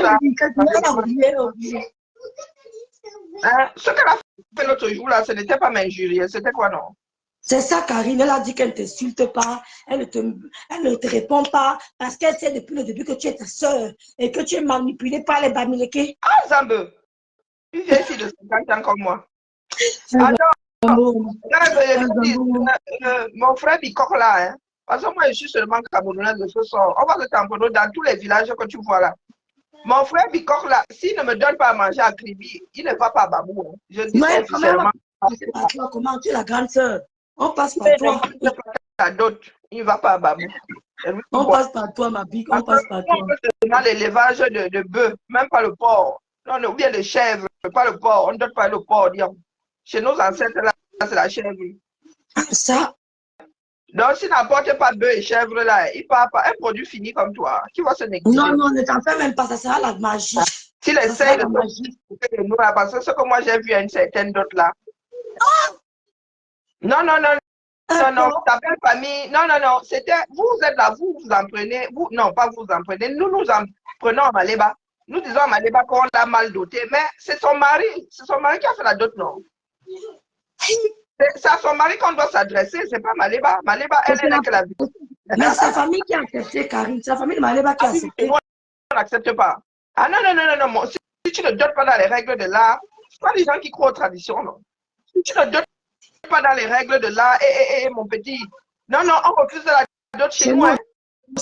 Speaker 1: qu'elle a oublié, elle a oublié.
Speaker 3: Hein? Ce qu'elle a fait l'autre jour là, ce n'était pas m'injurier. C'était quoi, non?
Speaker 1: C'est ça, Karine. Elle a dit qu'elle ne t'insulte pas, elle ne te répond pas parce qu'elle sait depuis le début que tu es ta soeur et que tu es manipulée par les Bamileke.
Speaker 3: Ah, Zambe, une vieille fille de 50 ans comme moi. Ah non, mon frère Bicor là, hein. Parce que moi, je suis seulement camerounaise de ce sort. On va le tamponner dans tous les villages que tu vois là. Mon frère Bicor là, s'il ne me donne pas à manger à Kribi, il ne va pas à Babou. Hein. Je dis ça officiellement.
Speaker 1: Comment tu es la grande soeur? On passe par toi.
Speaker 3: Il ne va pas à Babou.
Speaker 1: On passe par toi, ma bique, on passe par toi.
Speaker 3: On a l'élevage de bœufs, même pas le porc. Non, ou bien de chèvres, pas le porc. On ne donne pas le porc. Chez nos ancêtres, là, c'est la chèvre.
Speaker 1: Ça.
Speaker 3: Donc, s'il n'apporte pas bœuf et chèvre, là, il part pas un produit fini comme toi. Qui va se négliger?
Speaker 1: Non, ne t'en fais même pas, ça sera la magie.
Speaker 3: S'il essaye de nous, parce que ce que moi j'ai vu à une certaine dot là. Non, ta belle famille, non, c'était, vous êtes là, vous en prenez, non, pas vous en prenez, nous en prenons à Maléba. Nous disons à Maléba qu'on l'a mal doté, mais c'est son mari qui a fait la dot, non. C'est à son mari qu'on doit s'adresser, c'est pas Maléba. Maléba, elle est que la vie.
Speaker 1: Mais c'est sa famille qui a accepté, Karine, c'est la famille de Maléba qui a accepté.
Speaker 3: On n'accepte pas. Ah non, si tu ne dotes pas dans les règles de l'art, c'est pas les gens qui croient aux traditions, non. Si tu ne dotes pas dans les règles de l'art, mon petit, non, on refuse la dot chez nous. Hein.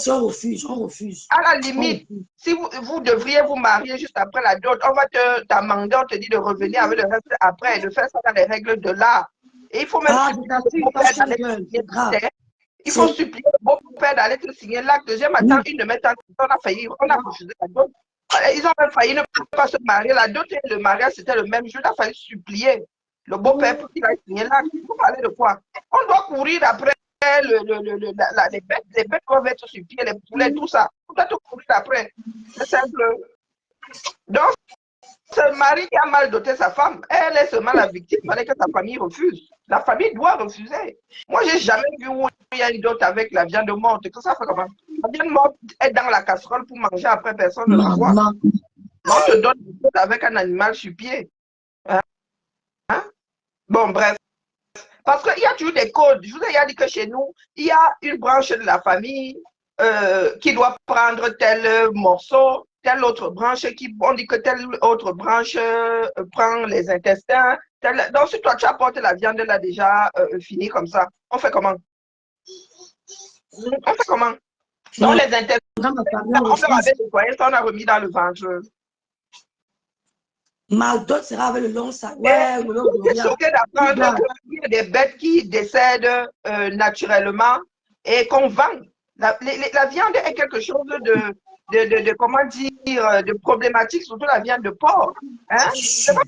Speaker 1: On refuse.
Speaker 3: À la limite, si vous devriez vous marier juste après la dot, on va t'amender, on te dit de revenir avec le reste après et de faire ça dans les règles de l'art. Et il faut même il faut supplier le beau-père d'aller te signer l'acte. Deuxième matin, une de mes tantes, on a refusé la dot. Ils ont même failli ne pas se marier. La dot et le mariage, c'était le même jour. Il a fallu supplier le beau-père pour qu'il aille signer l'acte. Il faut parler de quoi? On doit courir après les bêtes doivent être sur pied, les poulets, tout ça. On doit tout courir après. C'est simple. Donc, ce mari qui a mal doté sa femme, elle est seulement la victime, il fallait que sa famille refuse. La famille doit refuser. Moi, j'ai jamais vu où il y a une dot avec la viande morte. Que ça fait comment? La viande morte est dans la casserole pour manger après, personne ne la voit. On te donne une dot avec un animal sur pied. Hein? Bon, bref. Parce qu'il y a toujours des codes. Je vous ai dit que chez nous, il y a une branche de la famille qui doit prendre tel morceau, telle autre branche, on dit que telle autre branche prend les intestins. Donc, si toi, tu apportes la viande là déjà finie comme ça, on fait comment? Donc, les intestins, on leur avait nettoyé, ça, on a remis dans le ventre.
Speaker 1: Maldot sera avec le long sac. Ouais, le long de
Speaker 3: Je suis choquée d'apprendre qu'il y a des bêtes qui décèdent naturellement et qu'on vend. La viande est quelque chose de comment dire, de problématique, surtout la viande de porc. Hein? C'est pas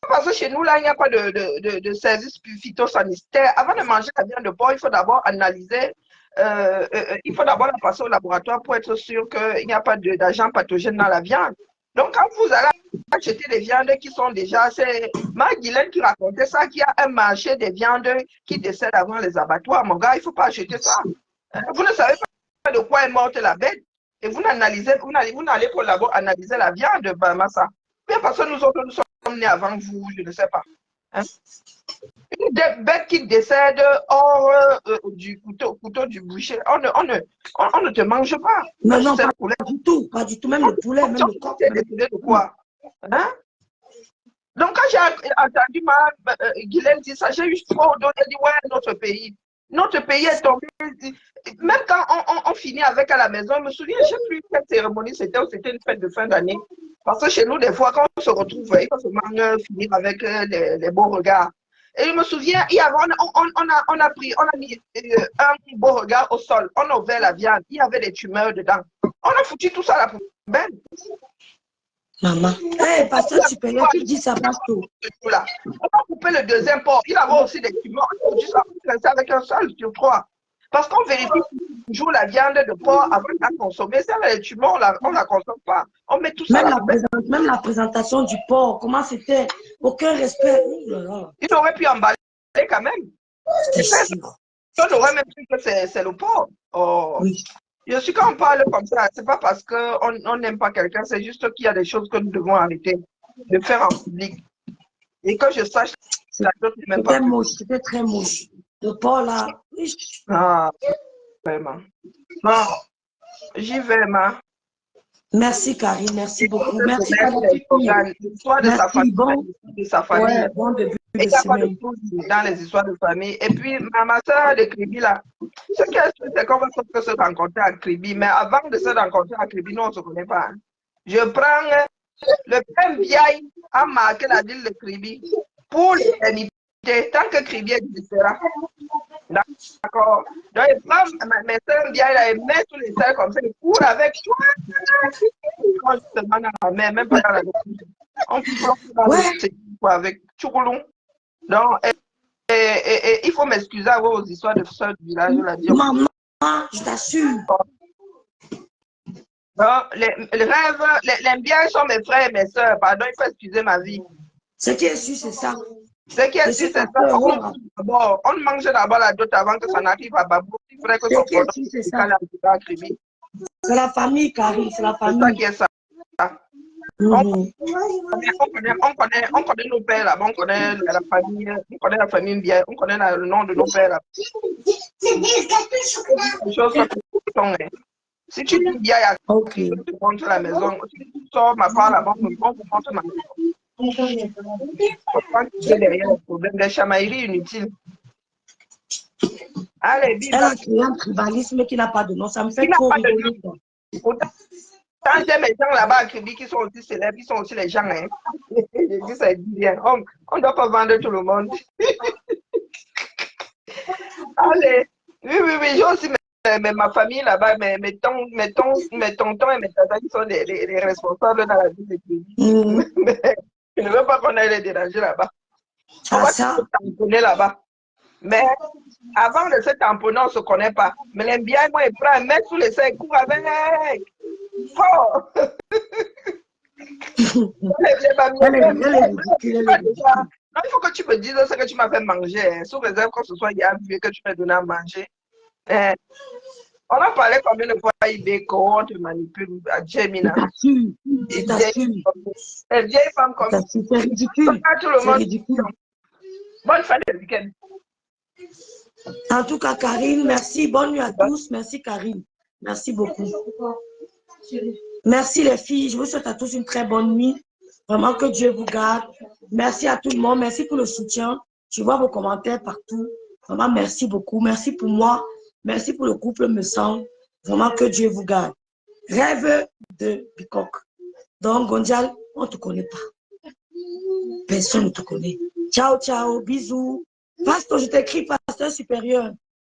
Speaker 3: parce que chez nous, là, il n'y a pas de service phytosanitaire. Avant de manger la viande de porc, il faut d'abord analyser, il faut d'abord la passer au laboratoire pour être sûr qu'il n'y a pas d'agent pathogène dans la viande. Donc, quand vous allez acheter des viandes qui sont déjà, c'est Marc-Guylaine qui racontait ça, qu'il y a un marché des viandes qui décèdent avant les abattoirs. Mon gars, il ne faut pas acheter ça. Vous ne savez pas de quoi est morte la bête. Et vous n'allez pas là-bas analyser la viande, Massa. Bien parce que nous autres, nous sommes nés avant vous, je ne sais pas. Hein? Une bête qui décède hors du couteau du boucher, on ne te mange pas.
Speaker 1: Non, non, pas du tout, même le poulet, même le coq.
Speaker 3: Décidé de quoi? Hein? Donc, quand j'ai entendu Guylaine dire ça, j'ai eu trop d'eau. J'ai dit, ouais, notre pays est tombé. Même quand on finit avec à la maison, je me souviens, je ne sais plus quelle cérémonie c'était, ou c'était une fête de fin d'année. Parce que chez nous, des fois, quand on se retrouve, il faut seulement finir avec les beaux regards. Et je me souviens, on a mis un beau regard au sol, on a ouvert la viande, il y avait des tumeurs dedans. On a foutu tout ça à la poubelle.
Speaker 1: Maman, hey, pasteur supérieur, tu dis ça passe tout.
Speaker 3: On a coupé le deuxième porc, il avait aussi des tumeurs, on a foutu ça avec un seul sur 3. Parce qu'on vérifie toujours la viande de porc avant de la consommer. Ça, les tumeurs, on ne la consomme pas. On met tout ça à la poubelle.
Speaker 1: Même la présentation du porc, comment c'était? Aucun respect.
Speaker 3: Il aurait pu emballer quand même. On aurait même cru que c'est le porc. Oh. Oui. Je suis quand on parle comme ça, c'est pas parce qu'on n'aime pas quelqu'un, c'est juste qu'il y a des choses que nous devons arrêter de faire en public. Et que je sache,
Speaker 1: c'était moche, c'était très moche. Le porc là.
Speaker 3: Ah, vraiment. Bon, j'y vais, ma.
Speaker 1: Merci, Karine, merci beaucoup. Merci,
Speaker 3: l'histoire de sa famille. De sa famille.
Speaker 1: Ouais, bon début de
Speaker 3: semaine. Dans les histoires de famille. Et puis, ma soeur de Kribi, là, ce qu'elle fait, c'est qu'on va se rencontrer à Kribi. Mais avant de se rencontrer à Kribi, nous, on ne se connaît pas. Hein. Je prends le même vieil à marquer la ville de Kribi pour l'éternité, tant que Kribi existera. D'accord. Donc, il prend mes soeurs vieilles, là, et met tous les soeurs comme ça, il court avec toi. Quand je te demande à la mer, même pas dans la on court dans le avec Tchoukoulou. Donc, il faut m'excuser à vos histoires de soeurs du village.
Speaker 1: Maman, je t'assure.
Speaker 3: Les rêves, les biens sont mes frères et mes soeurs. Pardon, il faut excuser ma vie.
Speaker 1: Ce qui est sûr, c'est ça.
Speaker 3: Ce qui est sûr, c'est ça. On mange d'abord la dot avant que ça n'arrive à Babou. Il faudrait que son
Speaker 1: c'est la famille, Karine, c'est la famille.
Speaker 3: C'est ça qui est ça. On connaît nos pères là, on connaît la famille bien, on connaît le nom de nos pères là. Si tu dis bien, tu montres la maison, si tu sors ma part là-bas, on vous montre ma maison. Derrière le problème, des chamailleries inutiles. Allez,
Speaker 1: elle a créé un tribalisme qui n'a pas de nom, ça me fait trop rigoler.
Speaker 3: Quand j'ai mes gens là-bas à Kribi qui sont aussi célèbres, ils sont aussi les gens. Hein. Je dis ça dit bien. On ne doit pas vendre tout le monde. Allez. Oui. J'ai aussi ma famille là-bas, mes tontons et mes tatas qui sont les responsables dans la vie de Kribi. Je ne veux pas qu'on aille les déranger là-bas. On va se tamponner là-bas. Mais avant de se tamponner, on ne se connaît pas. Mais les biens, moi, ils prennent un mec sous les seins, ils courent avec. Oh! Non, il faut que tu me dises ce que tu m'as fait manger. Sous réserve que ce soit hier, vu que tu m'as donné à manger. On a parlé combien de fois à Ibeko, on te manipule à Jemina.
Speaker 1: C'est
Speaker 3: une vieille femme comme ça.
Speaker 1: C'est ridicule.
Speaker 3: C'est ridicule. Bonne fin de week-end.
Speaker 1: En tout cas, Karine, merci. Bonne nuit à tous. Merci, Karine. Merci beaucoup. Merci, les filles. Je vous souhaite à tous une très bonne nuit. Vraiment, que Dieu vous garde. Merci à tout le monde. Merci pour le soutien. Je vois vos commentaires partout. Vraiment, merci beaucoup. Merci pour moi. Merci pour le couple me semble. Vraiment, que Dieu vous garde. Rêve de Bikok. Donc, Gonjal, on ne te connaît pas. Personne ne te connaît. Ciao, ciao. Bisous. Pasteur, je t'écris, pasteur supérieur.